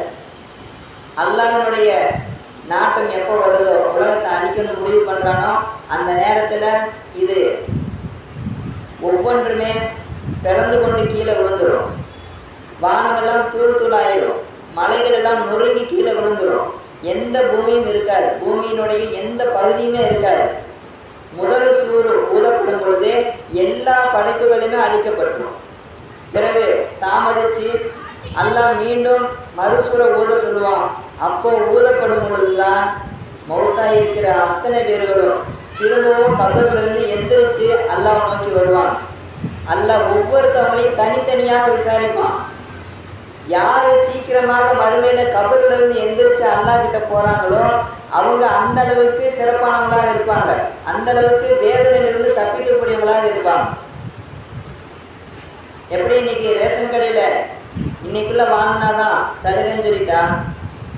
அல்லாஹ்வினுடைய நாட்டம் எப்போ வருதோ, உலகத்தை அழிக்கணும்னு முடிவு பண்ணுறானோ அந்த நேரத்தில் இது ஒவ்வொன்றுமே பிளந்து கொண்டு கீழே விழுந்துடும். வானமெல்லாம் தூள் தூளாயிடும். மலைகள் எல்லாம் நொறுங்கி கீழே விழுந்துடும். எந்த பூமியும் இருக்காது, பூமியினுடைய எந்த பகுதியுமே இருக்காது. முதல் சூறு ஊதப்படும் பொழுதே எல்லா படைப்புகளுமே அழிக்கப்பட்டுரும். பிறகு தாமதிச்சு அல்லாஹ் மீண்டும் மறுசூரை ஊத சொல்லுவான். அப்போ ஊதப்படும் பொழுதுதான் மௌத்தா இருக்கிற அத்தனை பேர்களும் திரும்பவும் கபரிலிருந்து எந்திரிச்சு அல்லாஹ் நோக்கி வருவாங்க. அல்லாஹ் ஒவ்வொருத்தவங்களையும் தனித்தனியாக விசாரிப்பான். யாரு சீக்கிரமாக மறுமையில கபரிலிருந்து எந்திரிச்சு அல்லாஹ் கிட்ட போறாங்களோ அவங்க அந்த அளவுக்கு சிறப்பானவங்களாக இருப்பாங்க, அந்த அளவுக்கு வேதனையிலிருந்து தப்பிக்கக்கூடியவங்களாக இருப்பாங்க. எப்படி இன்னைக்கு ரேஷன் கடையில் இன்னைக்குள்ள வாங்கினாதான் சலுகைன்னு சொல்லிட்டா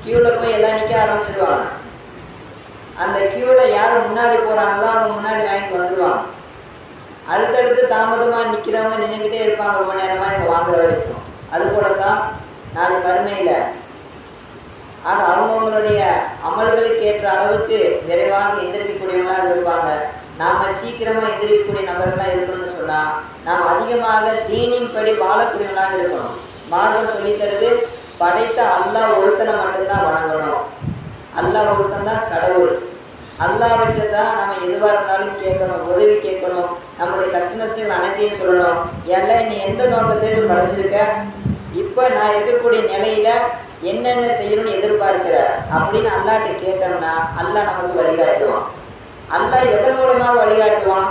கியூவில் போய் எல்லாம் நிற்க ஆரம்பிச்சிடுவாங்க. அந்த கியூவில் யார் முன்னாடி போகிறாங்களோ அவங்க முன்னாடி வாங்கிட்டு வந்துடுவாங்க. அடுத்தடுத்து தாமதமாக நிற்கிறவங்க நின்றுக்கிட்டே இருப்பாங்க ரொம்ப நேரமாக இங்கே வாங்குற வரைக்கும். அதுபோலத்தான் நாளை மறுமையில் ஆக அவங்கவுங்களுடைய அமல்களுக்கு ஏற்ற அளவுக்கு விரைவாக எந்திரிக்கக்கூடியவங்களாக இருப்பாங்க. நாம் சீக்கிரமாக எந்திரிக்கக்கூடிய நபர்களாக இருக்கணும்னு சொன்னால் நாம் அதிகமாக தீனின் படி வாழக்கூடியவங்களாக இருக்கணும். மார்க்கம் சொல்லித்தருது, படைத்த அல்லாஹ் ஒருத்தனை மட்டும்தான் வணங்கணும். அல்லாஹ் ஒருத்தன் தான் கடவுள். அல்லாஹ்விட்ட தான் நம்ம எதுவாக இருந்தாலும் கேட்கணும், உதவி கேட்கணும், நம்மளுடைய கஷ்ட நஷ்டங்கள் அனைத்தையும் சொல்லணும். எல்லாம் நீ எந்த நோக்கத்திற்கு படைச்சிருக்க, இப்போ நான் இருக்கக்கூடிய நிலையில என்னென்ன செய்யணும்னு எதிர்பார்க்கிற அப்படின்னு அல்லாஹ்ட்ட கேட்டோம்னா அல்லாஹ் நமக்கு வழிகாட்டுவான். அல்லாஹ் எதன் மூலமாக வழிகாட்டுவான்?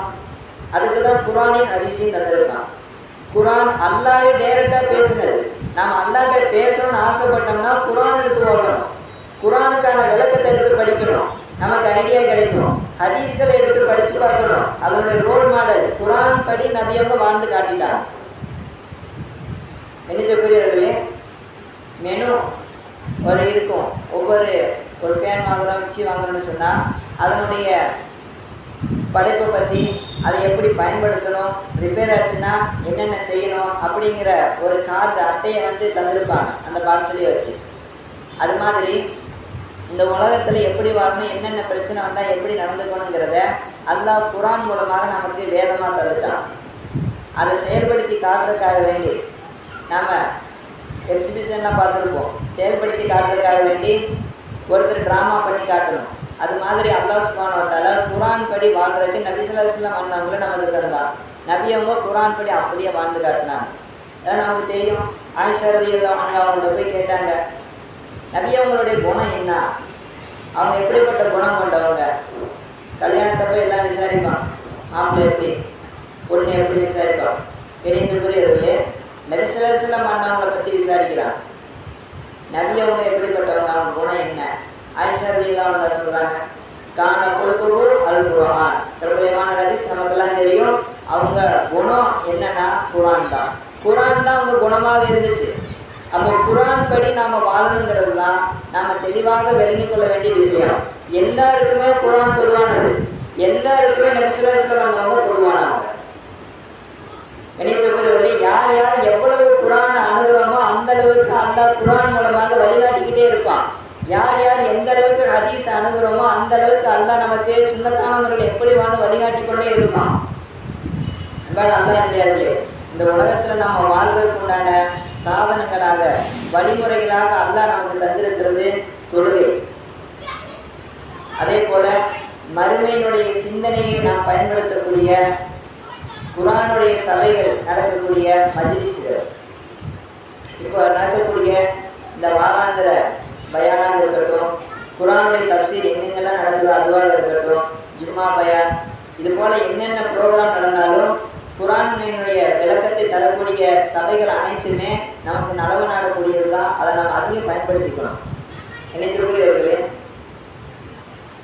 அதுக்கு தான் குர்ஆனையும் ஹதீஸையும் தந்திருக்கான். குர்ஆன் அல்லாஹ்வே டைரக்டாக பேசுனது. நாம் அல்லாஹ்ட்ட பேசணும்னு ஆசைப்பட்டோம்னா குர்ஆன் எடுத்து ஓதணும், குர்ஆனுக்கான விளக்கத்தை எடுத்து படிக்கணும், நமக்கு ஐடியா கிடைக்கும். ஹதீஸ்களை எடுத்து படித்து பார்க்கணும். அதனுடைய ரோல் மாடல் குர்ஆன் படி நபி அவங்க வாழ்ந்து காட்டிட்டாங்க. என்னுடைய மெனு ஒரு இருக்கும். ஒரு ஃபேன் வாங்குகிறோம், மிக்சி வாங்குறோம்னு சொன்னால் அதனுடைய படைப்பை பற்றி, அதை எப்படி பயன்படுத்தணும், ரிப்பேர் ஆச்சுன்னா என்னென்ன செய்யணும் அப்படிங்கிற ஒரு கார்டு அட்டையை தந்திருப்பாங்க அந்த பாக்ஸ்லேயே வச்சு. அது மாதிரி இந்த உலகத்தில் எப்படி வாழணும், என்னென்ன பிரச்சனை வந்தால் எப்படி நடந்துக்கணுங்கிறத அல்லாஹ் குர்ஆன் மூலமாக நமக்கு வேதமாக தந்துட்டான். அதை செயல்படுத்தி காட்டுறதுக்காக வேண்டி நாம் எக்ஸிபிஷன்லாம் பார்த்துருப்போம். செயல்படுத்தி காட்டுறதுக்காக வேண்டி ஒருத்தர் ட்ராமா பண்ணி காட்டணும். அது மாதிரி அல்லாஹ் சுப்ஹானஹு வ தஆலா குர்ஆன் படி வாழ்றதுக்கு நபி ஸல்லல்லாஹு அலைஹி வஸல்லம் அண்ணவங்களை நமக்கு தந்தான். நபி அவங்க குர்ஆன் படி அப்படியே வாழ்ந்து காட்டினாங்க. அதான் நமக்கு தெரியும். ஆயிஷா ரலியல்லாஹு அன்ஹா அவங்கள்ட்ட போய் கேட்டாங்க, நபி அவங்களுடைய குணம் என்ன, அவங்க எப்படிப்பட்ட குணம் கொண்டவங்க? கல்யாணத்தை போய் எல்லாம் விசாரிப்பான், மாப்பிள்ளை எப்படி, பொண்ணு எப்படி விசாரிப்பான். பெரியவர்களே, நபி ஸல்லல்லாஹு அலைஹி வஸல்லம் அண்ணவங்களை பற்றி விசாரிக்கிறாங்க. நபி அவங்க எப்படிப்பட்டவங்க, அவங்க குணம் என்ன? ஆயிஷா ரலியல்லாஹு அன்ஹா சொல்றாங்க, கான குல்குஹு அல் குர்ஆன். பிரபலமான ஹதீஸ் நமக்கெல்லாம் தெரியும். அவங்க குணம் என்னன்னா குர்ஆன் தான். குர்ஆன் தான் அவங்க குணமாக இருந்துச்சு. அப்போ குர்ஆன் படி நாம் வாழணுங்கிறது தான் நாம் தெளிவாக விளங்கி கொள்ள வேண்டிய விஷயம். எல்லாருக்குமே குர்ஆன் பொதுவானது, எல்லாருக்குமே நபி ஸல்லல்லாஹு அலைஹி வஸல்லம் அவங்க பொதுவானவங்க. கணித்தவர்களே, யார் யார் எவ்வளவு குர்ஆனை அணுகிறோமோ அந்த அளவுக்கு அல்லாஹ் குர்ஆன் மூலமாக வழிகாட்டிக்கிட்டே இருப்பான். யார் யார் எந்த அளவுக்கு ஹதீஸ் அணுகிறோமோ அந்த அளவுக்கு அல்லாஹ் நமக்கு சுன்னத்தானவர்கள் எப்படி வாழ வழிகாட்டி கொண்டே இருப்பான். அல்லாஹ்விடையார்களே, இந்த உலகத்தில் நாம் வாழ்வதற்கு உண்டான சாதனங்களாக வழிமுறைகளாக அல்லாஹ் நமக்கு தந்திருக்கிறது தொழுகை. அதே போல மறுமையினுடைய சிந்தனையை நாம் பயன்படுத்தக்கூடிய குர்ஆனுடைய சபைகள் நடக்கக்கூடிய மஜ்லிஸ்கள், இப்போ நடக்கக்கூடிய இந்த வாராந்திர பயானாக இருக்கட்டும், குர்ஆனுடைய தஃப்சீர் எங்கெங்கெல்லாம் நடக்குதோ அதுவாக இருக்கட்டும், ஜும்மா பயான், இது போல் என்னென்ன ப்ரோக்ராம் நடந்தாலும் குர்ஆனுடைய விளக்கத்தை தரக்கூடிய சபைகள் அனைத்துமே நமக்கு நலவு நாடக்கூடியது தான். அதை நம்ம அதிகம் பயன்படுத்திக்கணும். என்னைத்திருக்கிறவர்களே,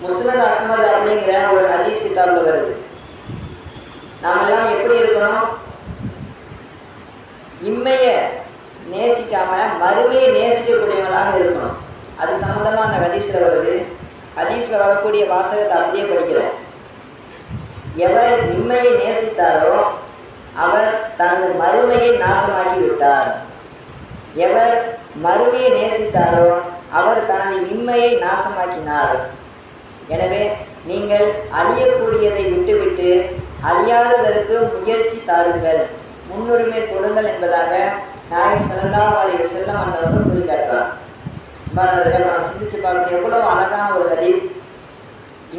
முஸ்னத் அஹ்மது அப்படிங்கிற ஒரு ஹதீஸ் கிதாபில் வருது. நாம் எல்லாம் எப்படி இருக்கணும்? இம்மையை நேசிக்காம மறுமையை நேசிக்கக்கூடியவங்களாக இருக்கணும். அது சம்பந்தமாக அந்த ஹதீஸில் வருது. ஹதீஸில் வரக்கூடிய வாசகத்தை அப்படியே படிக்கிறோம். எவர் இம்மையை நேசித்தாரோ அவர் தனது மறுமையை நாசமாக்கி விட்டார். எவர் மறுமையை நேசித்தாரோ அவர் தனது இம்மையை நாசமாக்கினார். எனவே நீங்கள் அழியக்கூடியதை விட்டுவிட்டு அழியாததற்கு முயற்சி தாருங்கள், முன்னுரிமை கொடுங்கள் என்பதாக நாயகம் ஸல்லல்லாஹு அலைஹி வஸல்லம் அன்னவர்கள் குறிக்காட்டுறார். நாம் சிந்திச்சு பார்க்கணும், எவ்வளவு அழகான ஒரு ஹதீஸ்.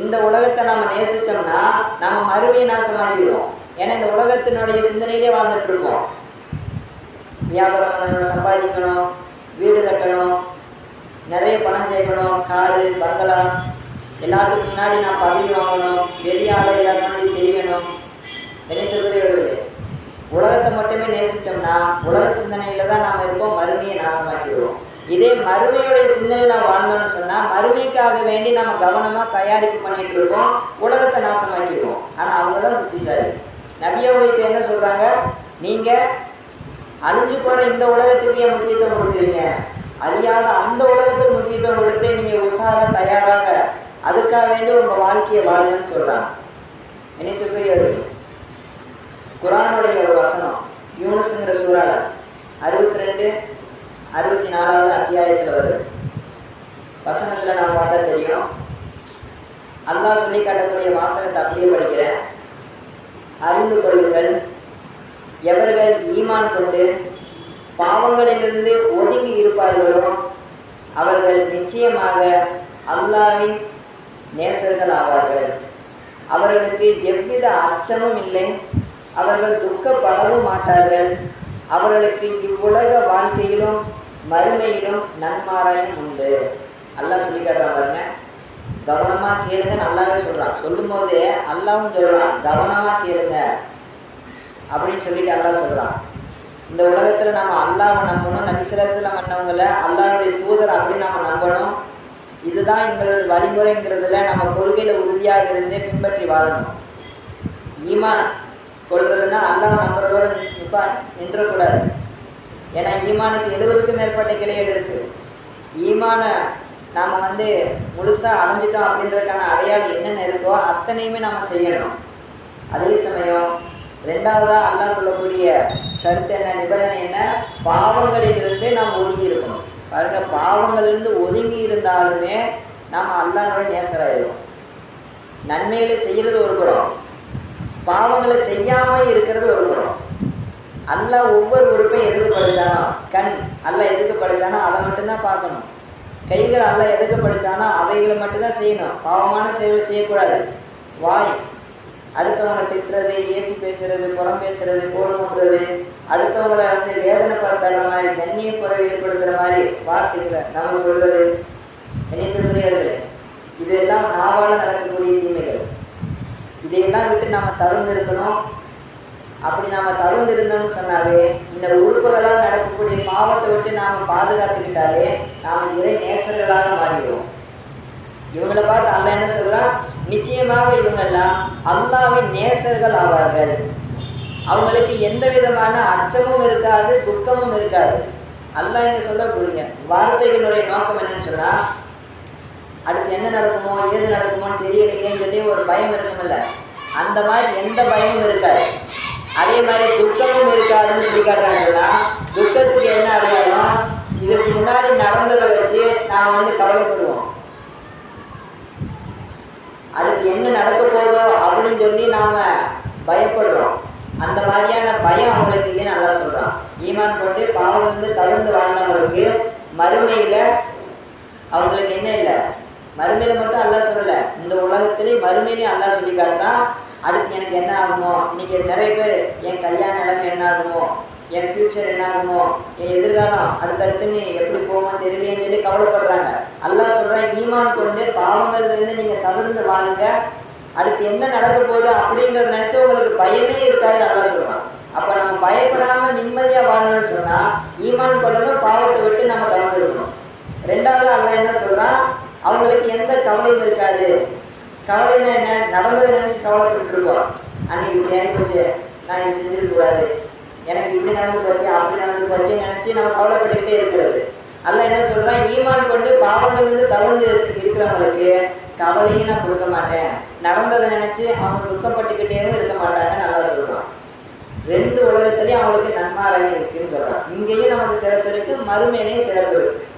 இந்த உலகத்தை நாம் நேசித்தோம்னா நம்ம மறுமையை நாசமாக்கிடுவோம். ஏன்னா இந்த உலகத்தினுடைய சிந்தனையிலே வாழ்ந்துட்டு இருக்கோம். வியாபாரம் பண்ணணும், சம்பாதிக்கணும், வீடு கட்டணும், நிறைய பணம் சேர்க்கணும், காரு பங்களா, எல்லாத்துக்கு முன்னாடி நான் பதவி வாங்கணும், வெளியால எல்லாருமே தெரியணும். நினைத்திருக்கிறவர்களே, உலகத்தை மட்டுமே நேசித்தோம்னா உலக சிந்தனையில தான் நாம் இருப்போம், மறுமையை நாசமாக்கிடுவோம். இதே மறுமையுடைய சிந்தனை நாம் வாழ்ந்தோம்னு சொன்னால் மறுமைக்காக வேண்டி நம்ம கவனமாக தயாரிப்பு பண்ணிட்டு இருக்கோம், உலகத்தை நாசமாக்கிடுவோம். ஆனால் அவங்க தான் புத்திசாலி. நபி அவங்க இப்போ என்ன சொல்கிறாங்க, நீங்கள் அழிஞ்சு போகிற இந்த உலகத்துக்கு ஏன் முக்கியத்துவம் கொடுக்குறீங்க? அழியாத அந்த உலகத்துக்கு முக்கியத்துவம் கொடுத்து நீங்கள் உஷாராக தயாராக அதுக்காக வேண்டி உங்கள் வாழ்க்கையை வாழுங்கன்னு சொல்கிறாங்க. நினைத்துக்குரியவர்கள், குர்ஆனுடைய ஒரு வசனம் யூனுஸ்ங்கிற சூறால 62, 64வது அத்தியாயத்தில் வருது. வசனத்தில் நான் பார்த்தா தெரியும். அல்லாஹ் சொல்லி காட்டக்கூடிய வாசகத்தை அப்படியே படிக்கிறேன். அறிந்து கொள்ளுங்கள், எவர்கள் ஈமான் கொண்டு பாவங்களிலிருந்து ஒதுங்கி இருப்பார்களோ அவர்கள் நிச்சயமாக அல்லாஹ்வின் நேசர்கள் ஆவார்கள். அவர்களுக்கு எவ்வித அச்சமும் இல்லை, அவர்கள் துக்கப்படவும் மாட்டார்கள். அவர்களுக்கு இவ்வுலக வாழ்க்கையிலும் மறுமையிலும் நன்மாராயம் உண்டு. அல்லாஹ் சொல்லி காட்டுறான் பாருங்க. கவனமாக கேளுங்க, நல்லாவே சொல்கிறான். சொல்லும் போதே அல்லாவும் சொல்கிறான் கவனமாக கேளுங்க அப்படின்னு சொல்லிட்டு அல்லாஹ் சொல்கிறான். இந்த உலகத்தில் நம்ம அல்லாஹ்வை நம்பணும், நபி ஸல்லல்லாஹு அலைஹி வஸல்லம் பண்ணவங்களை அல்லாஹ்வுடைய தூதர் அப்படின்னு நம்ம நம்பணும். இதுதான் எங்களோட வழிமுறைங்கிறதுல நம்ம கொள்கையில் உறுதியாக இருந்து பின்பற்றி வாழணும். ஈமான் கொள்றதுன்னா அல்லாஹ் நம்புறதோடு நின்றக்கூடாது. ஏன்னா ஈமானுக்கு 70க்கும் மேற்பட்ட கிளைகள் இருக்குது. ஈமானை நாம் முழுசாக அடைஞ்சிட்டோம் அப்படின்றதுக்கான அடையாளம் என்னென்ன இருக்கோ அத்தனையுமே நாம் செய்யணும். அதே சமயம் ரெண்டாவதாக அல்லாஹ் சொல்லக்கூடிய ஷர்த்து என்ன, நிபந்தனை என்ன, பாவங்களிலிருந்து நாம் ஒதுங்கி இருக்கணும். பாருங்க, பாவங்களிலிருந்து ஒதுங்கி இருந்தாலுமே நாம் அல்லாஹ்வுடைய நேசராயிடும். நன்மைகளை செய்கிறது ஒரு புறம், பாவங்களை செய்யாமல் இருக்கிறது ஒரு புறம். அல்லாஹ் ஒவ்வொரு உறுப்பையும் எதுக்கு படைச்சானோ, கண் அல்லாஹ் எதுக்கு படைச்சானோ அதை மட்டும்தான் பார்க்கணும். கைகள் அல்லாஹ் எதுக்கு படைச்சானோ அதைகளை மட்டும்தான் செய்யணும். பாவமான செயல்கள் செய்யக்கூடாது. வாய் அடுத்தவங்களை திட்டுறது, ஏசி பேசுறது, புறம் பேசுறது, கோல் மூட்டுறது, அடுத்தவங்களை வேதனை தர்ற மாதிரி, கண்ணிய குறைவு ஏற்படுத்துகிற மாதிரி வார்த்தைகளை நம்ம சொல்றது, இணையத்துக்குரியவர்களே, இதெல்லாம் நாவால் நடக்கக்கூடிய தீமைகள். இதையெல்லாம் விட்டு நாம் தவிர்த்து இருக்கணும். அப்படி நாம் தவிர்த்து இருந்தோம்னு சொன்னாவே இந்த உறுப்புகளால் நடக்கக்கூடிய பாவத்தை விட்டு நாம் பாதுகாத்துக்கிட்டாலே நாம் இறை நேசர்களாக மாறிடுவோம். இவங்களை பார்த்து அல்லாஹ் என்ன சொல்றான், நிச்சயமாக இவங்கெல்லாம் அல்லாஹ்வின் நேசர்கள் ஆவார்கள். அவங்களுக்கு எந்த விதமான அச்சமும் இருக்காது, துக்கமும் இருக்காது. அல்லாஹ் இங்க சொல்லக்கூடிய வார்த்தைகளுடைய நோக்கம் என்னன்னு சொன்னா, அடுத்து என்ன நடக்குமோ ஏது நடக்குமோன்னு தெரியலையேன்னு சொல்லி ஒரு பயம் இருக்குமில்ல, அந்த மாதிரி எந்த பயமும் இருக்காது. அதே மாதிரி துக்கமும் இருக்காதுன்னு சொல்லி காட்டுறாங்கன்னா, துக்கத்துக்கு என்ன அடையாளம், இதுக்கு முன்னாடி நடந்ததை வச்சு நாம் கவலைப்படுவோம். அடுத்து என்ன நடக்க போதோ அப்படின்னு சொல்லி நாம் பயப்படுறோம். அந்த மாதிரியான பயம் அவங்களுக்கு இல்லைன்னு நல்லா சொல்கிறான். ஈமான் கொண்டு பாவங்கள்ந்து தவிர்த்து வாழ்ந்தவங்களுக்கு மறுமையில் அவங்களுக்கு என்ன இல்லை, மறுமையில் மட்டும் அல்லாஹ் சொல்லலை, இந்த உலகத்துலேயும் மறுமையிலையும் அல்லாஹ் சொல்லி காட்டுறான். அடுத்து எனக்கு என்ன ஆகுமோ, இன்றைக்கி நிறைய பேர் என் கல்யாண நிலைமை என்ன ஆகுமோ, என் ஃப்யூச்சர் என்ன ஆகுமோ, என் எதிர்காலம் அடுத்தடுத்துன்னு எப்படி போகுமோ தெரியலேன்னு சொல்லி கவலைப்படுறாங்க. அல்லாஹ் சொல்கிறான், ஈமான் கொண்டு பாவங்கள்லேருந்து நீங்கள் தவிர்த்து வாழுங்க, அடுத்து என்ன நடக்க போகுது அப்படிங்கிறத நினச்சி உங்களுக்கு பயமே இருக்காதுன்னு அல்லாஹ் சொல்கிறான். அப்போ நம்ம பயப்படாமல் நிம்மதியாக வாழணும்னு சொன்னால் ஈமான் கொள்ளணும், பாவத்தை விட்டு நம்ம தவிர்த்துக்கணும். ரெண்டாவது அல்லாஹ் என்ன சொல்கிறான், அவங்களுக்கு எந்த கவலையும் இருக்காது. கவலைன்னா என்ன, நடந்ததை நினச்சி கவலைப்பட்டுருக்கோம். அன்றைக்கி இப்படி ஆகி போச்சு, நான் இது செஞ்சிருக்கக்கூடாது, எனக்கு இப்படி நடந்து போச்சு அப்படி நடந்து போச்சு நினச்சி நம்ம கவலைப்பட்டுக்கிட்டே இருக்கிறது. அல்லாஹ் என்ன சொல்கிறான், ஈமான் கொண்டு பாவங்கள்லேருந்து தவிர்த்து இருக்கிறவங்களுக்கு கவலையும் நான் கொடுக்க மாட்டேன், நடந்ததை நினச்சி அவங்க துக்கப்பட்டுக்கிட்டேவும் இருக்க மாட்டாங்கன்னு நல்லா சொல்கிறான். ரெண்டு உலகத்துலேயும் அவங்களுக்கு நன்மாராயம் இருக்குன்னு சொல்கிறான். இங்கேயும் நமக்கு சிறப்பு இருக்குது, மறுமையிலையும் சிறப்பு இருக்குது.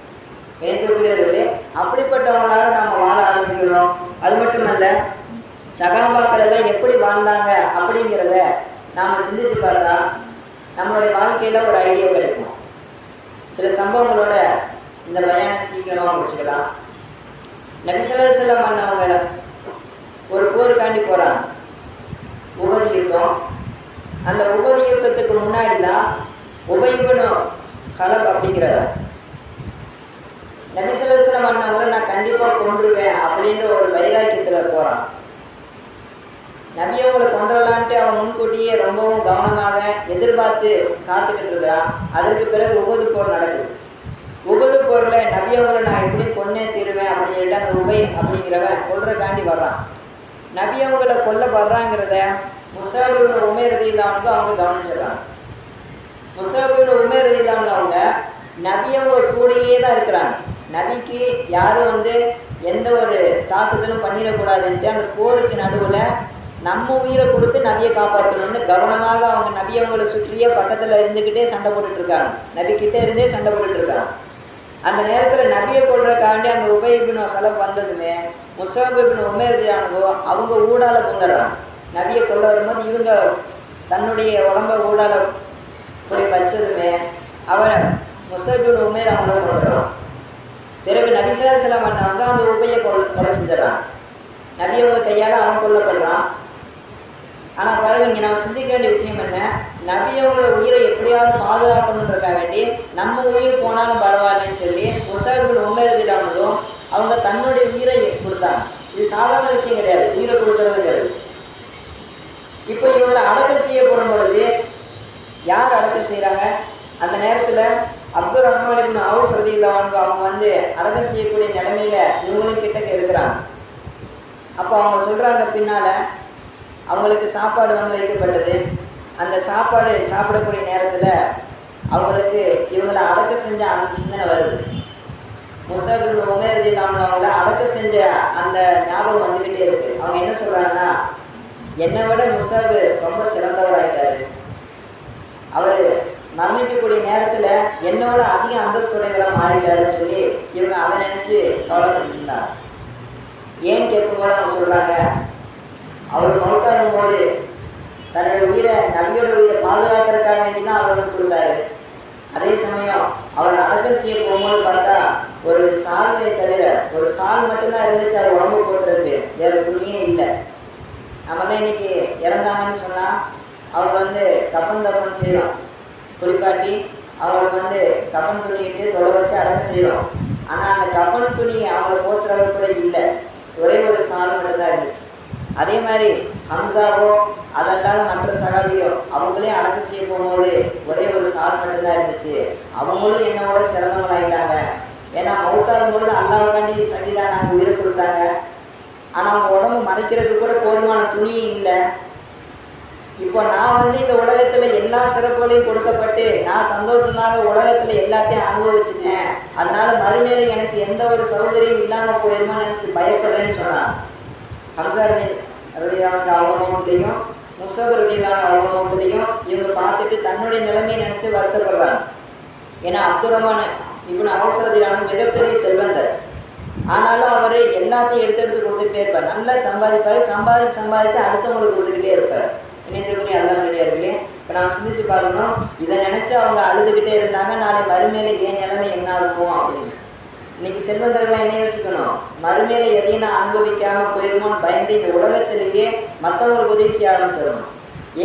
இணைத்திருக்கிறவர்களே, அப்படிப்பட்டவங்களாக நாம் வாழ ஆரம்பிக்கிறோம். அது மட்டுமல்ல, சகாபாக்கள் எல்லாம் எப்படி வாழ்ந்தாங்க அப்படிங்கிறத நாம் சிந்திச்சு பார்த்தா நம்மளுடைய வாழ்க்கையில் ஒரு ஐடியா கிடைக்கும். சில சம்பவங்களோட இந்த பயானம் சீக்கிரமாக முடிச்சுக்கலாம். நபி ஸல்லல்லாஹு அலைஹி வஸல்லம் அண்ணவங்க ஒரு போருக்காண்டி போகிறாங்க, உஹது யுத்தம். அந்த உஹது யுத்தத்துக்கு முன்னாடி தான் உபய் இப்னு கலப் அப்படிங்கிறவர் நபி ஸல்லல்லாஹு அலைஹி வஸல்லம் அண்ணவங்களை நான் கண்டிப்பாக கொன்றுவேன் அப்படின்ற ஒரு வைராக்கியத்தில் போகிறான். நபி அவங்களை கொன்றலான்ட்டு அவன் முன்கூட்டியே ரொம்பவும் கவனமாக எதிர்பார்த்து காத்துக்கிட்டு இருக்கிறான். அதற்கு பிறகு உஹது போர் நடக்குது. உஹது போரில் நபி அவங்களை நான் எப்படி கொன்னே தீருவேன் அப்படின்னு சொல்லிட்டு அந்த உபை அப்படிங்கிறவன் கொல்றக்காண்டி வர்றான். நபி அவங்களை கொல்ல வர்றாங்கிறத முஸ்அப் இப்னு உமைர் ரலியல்லாஹு அவங்க கவனிச்சிடறாங்க. முஸ்அப் இப்னு உமைர் ரலியல்லாஹு அவங்க நபி அவங்க கூடயே தான் இருக்கிறாங்க. நபிக்கு யாரும் எந்த ஒரு தாக்குதலும் பண்ணிடக்கூடாதுன்ட்டு அந்த போருக்கு நடுவில் நம்ம உயிரை கொடுத்து நபியை காப்பாற்றணும்னு கவனமாக அவங்க நபி அவங்களை சுற்றியே பக்கத்தில் இருந்துக்கிட்டே சண்டை போட்டுட்டு இருக்காங்க. நபி கிட்டே இருந்தே சண்டை போட்டுட்டு இருக்காங்க. அந்த நேரத்தில் நபியை கொள்றதுக்காண்டி அந்த உபை இப்னு கலப் வந்ததுமே முஸஅப் இப்னு உமைர் ரலியல்லாஹு அவங்க ஊடால பொங்குறாங்க. நபியை கொள்ள வரும்போது இவங்க தன்னுடைய உடம்ப ஊடால போய் வச்சதுமே அவரை முஸஅப் இப்னு உமைர் அவங்கள கொள்றான். பிறகு நபி ஸல்லல்லாஹு அலைஹி வஸல்லம் பண்ணவங்க அந்த உபையை கொலை செஞ்சிடறாங்க. நபி அவங்க கையால் அவன் கொல்லப்படுறான். ஆனால் பாருங்க, இங்கே நம்ம சிந்திக்க வேண்டிய விஷயம் என்ன, நபி அவங்களோட உயிரை எப்படியாவது பாதுகாக்கணுன்றக்காக வேண்டி நம்ம உயிர் போனாலும் பரவாயில்லன்னு சொல்லி முஸஅப் இப்னு உமைர் ரலியல்லாஹு அவங்க தன்னுடைய உயிரை கொடுத்தாங்க. இது சாதாரண விஷயம் கிடையாது, உயிரை கொடுக்கறது கிடையாது. இப்போ இவங்களை அடக்கம் செய்யப்படும் பொழுது யார் அடக்கம் செய்கிறாங்க? அந்த நேரத்தில் அப்துல் ரஹ்மான் இப்னு அவுஃப் ரலியல்லாஹு அன்ஹு அவங்க வந்து அடக்கம் செய்யக்கூடிய நிலைமையில இவங்களும் கிட்டக்க இருக்கிறாங்க. அப்போ அவங்க சொல்கிறாங்க, பின்னால் அவங்களுக்கு சாப்பாடு வந்து வைக்கப்பட்டது. அந்த சாப்பாடு சாப்பிடக்கூடிய நேரத்தில் அவங்களுக்கு இவங்களை அடக்கம் செஞ்ச அந்த சிந்தனை வருது. முஸஅப் இப்னு உமைர் ரலியல்லாஹு அவங்கள அடக்கம் செஞ்ச அந்த ஞாபகம் வந்துக்கிட்டே இருக்கு. அவங்க என்ன சொல்கிறாங்கன்னா, என்னை விட முஸஅப் ரொம்ப சிறந்தவராயிட்டாரு, அவர் மரணிக்கக்கூடிய நேரத்தில் என்னோட அதிக அந்தஸ்துடையவராக மாறிட்டாருன்னு சொல்லி இவங்க அதை நினச்சி கவலைப்பட்டு இருந்தாங்க. ஏன்னு கேட்கும்போது அவங்க சொல்கிறாங்க, அவர் மௌத்தாகும் போது தன்னுடைய உயிரை நபியோட உயிரை பாதுகாக்கிறதுக்காக வேண்டி தான் அவர் வந்து கொடுத்தாரு. அதே சமயம் அவர் அடக்கம் செய்ய போகும்போது பார்த்தா ஒரு சால்வை தவிர ஒரு சால் மட்டும்தான் இருந்துச்சு அவர் உடம்பு போத்துறதுக்கு, வேறு துணியே இல்லை. நம்மளாம் இன்னைக்கு இறந்தாங்கன்னு சொன்னால் அவங்க வந்து கஃன் தஃன் செய்கிறோம், குளிப்பாட்டி அவங்களுக்கு வந்து கஃன் துணிட்டு தொலை வச்சு அடக்கம் செய்கிறோம். ஆனால் அந்த கஃன் துணி அவங்கள போத்துற அளவுக்கு கூட இல்லை, ஒரே ஒரு சால் மட்டும்தான் இருந்துச்சு. அதே மாதிரி ஹம்சாவோ அதல்லாத மற்ற சகாபியோ அவங்களே அடக்கம் செய்ய போகும்போது ஒரே ஒரு சால் மட்டும்தான் இருந்துச்சு. அவங்களும் என்னோட சிறந்தவங்களாயிட்டாங்க. ஏன்னா மௌத்தாகும் பொழுது அல்லாஹ்வுக்காண்டி ஷஹீதானாங்க, உயிரை கொடுத்தாங்க. ஆனால் அவங்க உடம்பு மறைக்கிறதுக்கு கூட போதுமான துணியும் இல்லை. இப்போ நான் வந்து இந்த உலகத்தில் எல்லா சிறப்புகளையும் கொடுக்கப்பட்டு நான் சந்தோஷமாக உலகத்தில் எல்லாத்தையும் அனுபவிச்சுட்டேன், அதனால மறுமையில எனக்கு எந்த ஒரு சௌகரியம் இல்லாமல் போயிருமோ நினச்சி பயப்படுறேன்னு சொன்னாங்க. ஹம்சா ரலியல்லாஹு அவங்க முகத்துலையும் முஸஅப் ரலியல்லாஹு அவங்க முகத்துலையும் இவங்க பார்த்துட்டு தன்னுடைய நிலைமையை நினச்சி வருத்தப்படுறாங்க. ஏன்னா அப்துல் ரஹ்மான் இப்னு அவுஃப் ரலியல்லாஹு மிகப்பெரிய செல்வந்தர். ஆனாலும் அவர் எல்லாத்தையும் எடுத்து கொடுத்துக்கிட்டே இருப்பார். நல்லா சம்பாதிப்பார், சம்பாதிச்சு அடுத்தவங்களுக்கு கொடுத்துக்கிட்டே இருப்பார். இணையத்திற்குரிய அல்லாஹ் நல்லடியார்களே, இப்போ நாம் சிந்திச்சு பார்க்கணும், இதை நினச்சி அவங்க அழுதுகிட்டே இருந்தாங்க, நாளை மறுமையில ஏன் நிலைமை என்ன இருக்கும் அப்படின்னு. இன்னைக்கு செல்வந்தர்கள்லாம் என்ன யோசிக்கணும், மறுமையில எதையும் நான் அனுபவிக்காமல் போயிருமோன்னு பயந்து இந்த உலகத்திலேயே மற்றவங்களுக்கு உதவி செய்ய ஆரம்பிச்சிடணும்.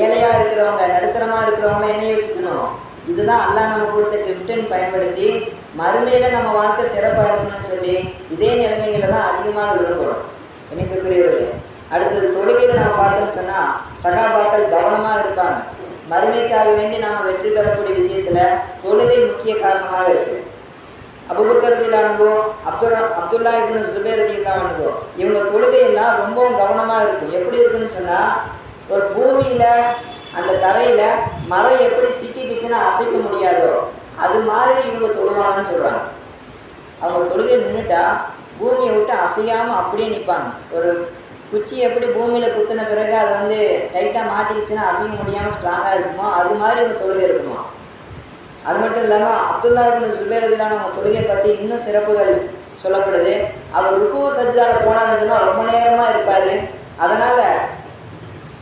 ஏழையாக இருக்கிறவங்க நடுத்தரமாக இருக்கிறவங்களாம் என்ன யோசிக்கணும், இதுதான் அல்லாஹ் நம்ம கொடுத்த கிஃப்ட்டுன்னு பயன்படுத்தி மறுமையில நம்ம வாழ்க்கை சிறப்பாக இருக்கணும்னு சொல்லி இதே நிலைமைகளை தான் அதிகமாக விரும்புகிறோம். இணைக்கக்கூடியவர்களே, அடுத்தது தொழுகையில் நம்ம பார்த்தோம்னு சொன்னால் சகாபாக்கள் கவனமாக இருப்பாங்க. மறுமைக்காக வேண்டி நாம் வெற்றி பெறக்கூடிய விஷயத்தில் தொழுகை முக்கிய காரணமாக இருக்குது. அபூபக்கர் ரலியல்லாஹு அப்துல்லா இப்னு ஸுபைர் ரலியல்லாஹு இவங்க தொழுகையெல்லாம் ரொம்பவும் கவனமாக இருக்கும். எப்படி இருக்குன்னு சொன்னால், ஒரு பூமியில் அந்த தரையில் மரம் எப்படி சிக்கிக்குச்சுன்னா அசைக்க முடியாதோ அது மாதிரி இவங்க தொழுவாங்கன்னு சொல்கிறாங்க. அவங்க தொழுகை நின்றுட்டா பூமியை விட்டு அசையாமல் அப்படியே நிற்பாங்க. ஒரு குச்சி எப்படி பூமியில் குத்தின பிறகு அது வந்து டைட்டாக மாட்டிக்கிச்சுன்னா அசைய முடியாமல் ஸ்ட்ராங்காக இருக்குமோ அது மாதிரி இவங்க தொழுகை இருக்குமா. அது மட்டும் இல்லாமல் அப்துல்லா இப்னு ஸுபைர் ரலியல்லாஹு அவங்க தொழுகை பற்றி இன்னும் சிறப்புகள் சொல்லப்படுது. அவர் ருக்கு சஜ்தால போனான்னு சொன்னால் ரொம்ப நேரமாக இருப்பார். அதனால்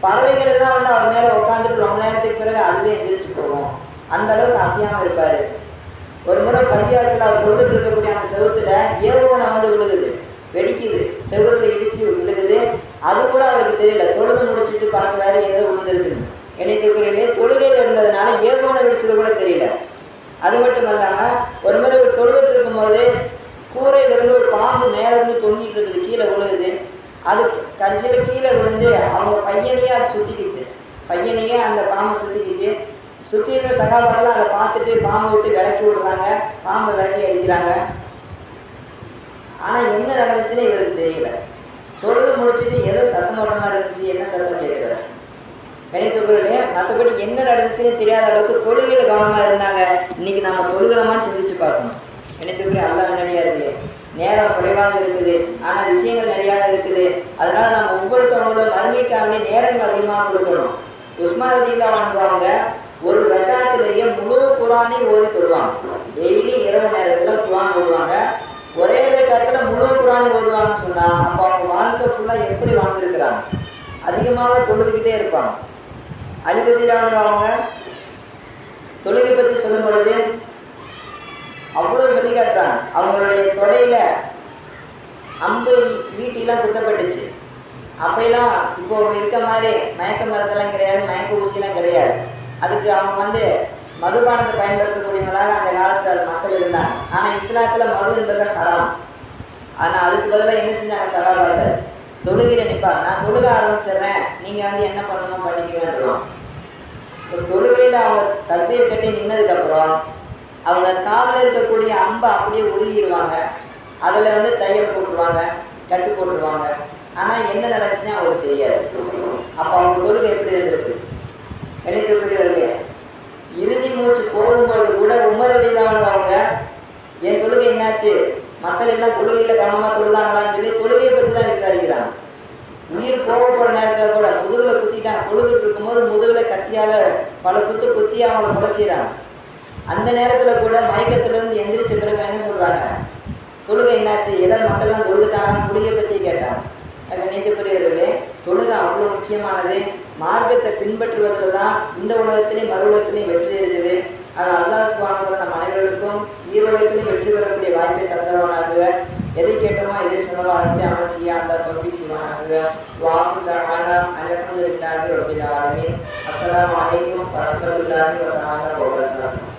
பறவைகள் எல்லாம் வந்து அவர் மேலே உட்காந்துட்டு ரொம்ப நேரத்துக்கு பிறகு அதுவே எந்திரிச்சு போகும், அந்த அளவுக்கு அசையாமல் இருப்பார். ஒரு முறை பள்ளியாசில் அவர் தொழுதுட்டு இருக்கக்கூடிய அந்த செவுத்துல ஏவுகணை வந்து விழுகுது, வெடிக்குது, செவுரில் இடித்து விழுகுது. அது கூட அவருக்கு தெரியல. தொழுது முடிச்சுட்டு பார்க்குறாரு ஏதோ விழுந்திருக்குன்னு. இணையத்துக்குறையிலே தொழுகையில் இருந்ததுனால ஏவுகணை வெடிச்சது கூட தெரியல. அது மட்டும் இல்லாமல் ஒரு முறை தொழுதுட்டு இருக்கும்போது கூரையிலிருந்து ஒரு பாம்பு மேலேருந்து தொங்கிட்டு இருக்குது, கீழே விழுகுது. அது கடைசியில் கீழே விழுந்து அவங்க பையனையே அது சுற்றிக்கிச்சு, பையனையே அந்த பாம்பு சுற்றிக்கிச்சு. சுற்றி இருந்த சகாபாக்கெல்லாம் அதை பார்த்துட்டு பாம்பை விட்டு விளக்கி விடுறாங்க, பாம்பை விரட்டி அடிக்கிறாங்க. ஆனால் என்ன நடந்துச்சுன்னு இவருக்கு தெரியல. தொழுது முடிச்சுட்டு ஏதோ சத்தம் ஓட்ட மாதிரி இருந்துச்சு, என்ன சத்தம் கேட்குறாரு. இணைத்தொகுதியிலே மற்றபடி என்ன நடந்துச்சுன்னு தெரியாத அளவுக்கு தொழுகையில் கவனமாக இருந்தாங்க. இன்னைக்கு நம்ம தொழுகிறோமான்னு சிந்திச்சு பார்க்கணும். இணைத்தொகுதி அல்லாஹ் நல்லடியார்களே, நேரம் குறைவாக இருக்குது, ஆனால் விஷயங்கள் நிறையாக இருக்குது. அதனால் நம்ம ஒவ்வொருத்தவங்களும் மறுமைக்காக நேரங்கள் அதிகமாக கொடுக்கணும். உஸ்மான் ரலியல்லாஹு அன்ஹு அவங்க ஒரு ரக்காத்திலேயே முழு குர்ஆனை ஓதி தொழுவாங்க. டெய்லி இரவு நேரத்தில் குர்ஆன் ஓதுவாங்க. ஒரே ரக்காத்தில் முழு குர்ஆனை ஓதுவாங்கன்னு சொன்னால் அப்போ அவங்க வாழ்க்கை ஃபுல்லாக எப்படி வாழ்ந்துருக்கிறாங்க? அதிகமாக தொழுதுகிட்டே இருப்பாங்க. அலி ரலியல்லாஹு அன்ஹு அவங்க தொழுகை பற்றி சொல்லும் பொழுது அவ்வளோ சொல்லி காட்டுறாங்க. அவங்களுடைய தொடையில அம்பு ஈட்டிலாம் குத்தப்பட்டுச்சு. அப்பெல்லாம் இப்போ இருக்க மாதிரி மயக்க மருந்தெல்லாம் கிடையாது, மயக்க ஊசியெல்லாம் கிடையாது. அதுக்கு அவங்க மதுபானத்தை பயன்படுத்தக்கூடியவங்களாக அந்த காலத்தில் மக்கள் இருந்தாங்க. ஆனால் இஸ்லாத்தில் மதுன்றது ஹராம். ஆனால் அதுக்கு பதிலாக என்ன செஞ்சாங்க சகாபாக்கள்? தொழுகையில் நிற்பாங்க. நான் தொழுக ஆரம்பிச்சிடுறேன், நீங்கள் என்ன பண்ணணும் பண்ணிக்குவேன்றோம். இப்போ தொழுகையில் அவங்க தக்பீர் கட்டி நின்னதுக்கப்புறம் அவங்க காலில் இருக்கக்கூடிய அம்பை அப்படியே உருகிடுவாங்க. அதில் தையல் போட்டுருவாங்க, கட்டு போட்டுருவாங்க. ஆனால் என்ன நடந்துச்சுன்னா அவங்களுக்கு தெரியாது. அப்போ அவங்க தொழுகை எப்படி இருந்திருக்கு? இல்லையா? இறுதி மூச்சு போகும்போது கூட உமர் ரலியல்லாஹு அன்ஹு அவங்க என் தொழுகை என்னாச்சு, மக்கள் எல்லாம் தொழுகையில் கவனமாக தொழுதாங்களான்னு சொல்லி தொழுகையை பற்றி தான் விசாரிக்கிறாங்க. உயிர் போக போகிற நேரத்தில் கூட முதுகில் குத்திட்டாங்க. தொழுதுட்டு இருக்கும்போது முதுகில் கத்தியால் பல குத்தி அவங்கள கொலை செய்கிறாங்க. அந்த நேரத்தில் கூட மயக்கத்திலிருந்து எந்திரிச்ச பிறகு என்ன சொல்கிறாங்க? தொழுகை என்னாச்சு, எல்லாரும் மக்கள்லாம் தொழுதுட்டாங்கன்னா தொழுகை பற்றி கேட்டாங்க. நினைக்கக்கூடியவர்களே, தொழுகை அவ்வளோ முக்கியமானது. மார்க்கத்தை பின்பற்றுவதில் தான் இந்த உலகத்திலையும் மறு உலகத்திலையும் வெற்றி இருக்குது. அது அல்லாஹ் சுப்ஹானஹு வ தஆலா நம் அனைவருக்கும் ஈரோலகத்திலையும் வெற்றி பெறக்கூடிய வாய்ப்பை தந்தவனாக. எதை கேட்டோமோ எதை சொன்னோமோ அதை அமல் செய்ய அந்த தௌஃபீக் செய்வானாக. வாஹு தஆலா அல்ஹம்துலில்லாஹி ரப்பில் ஆலமீன். அஸ்ஸலாமு அலைக்கும் வரஹ்மத்துல்லாஹி வ பரகாத்துஹு.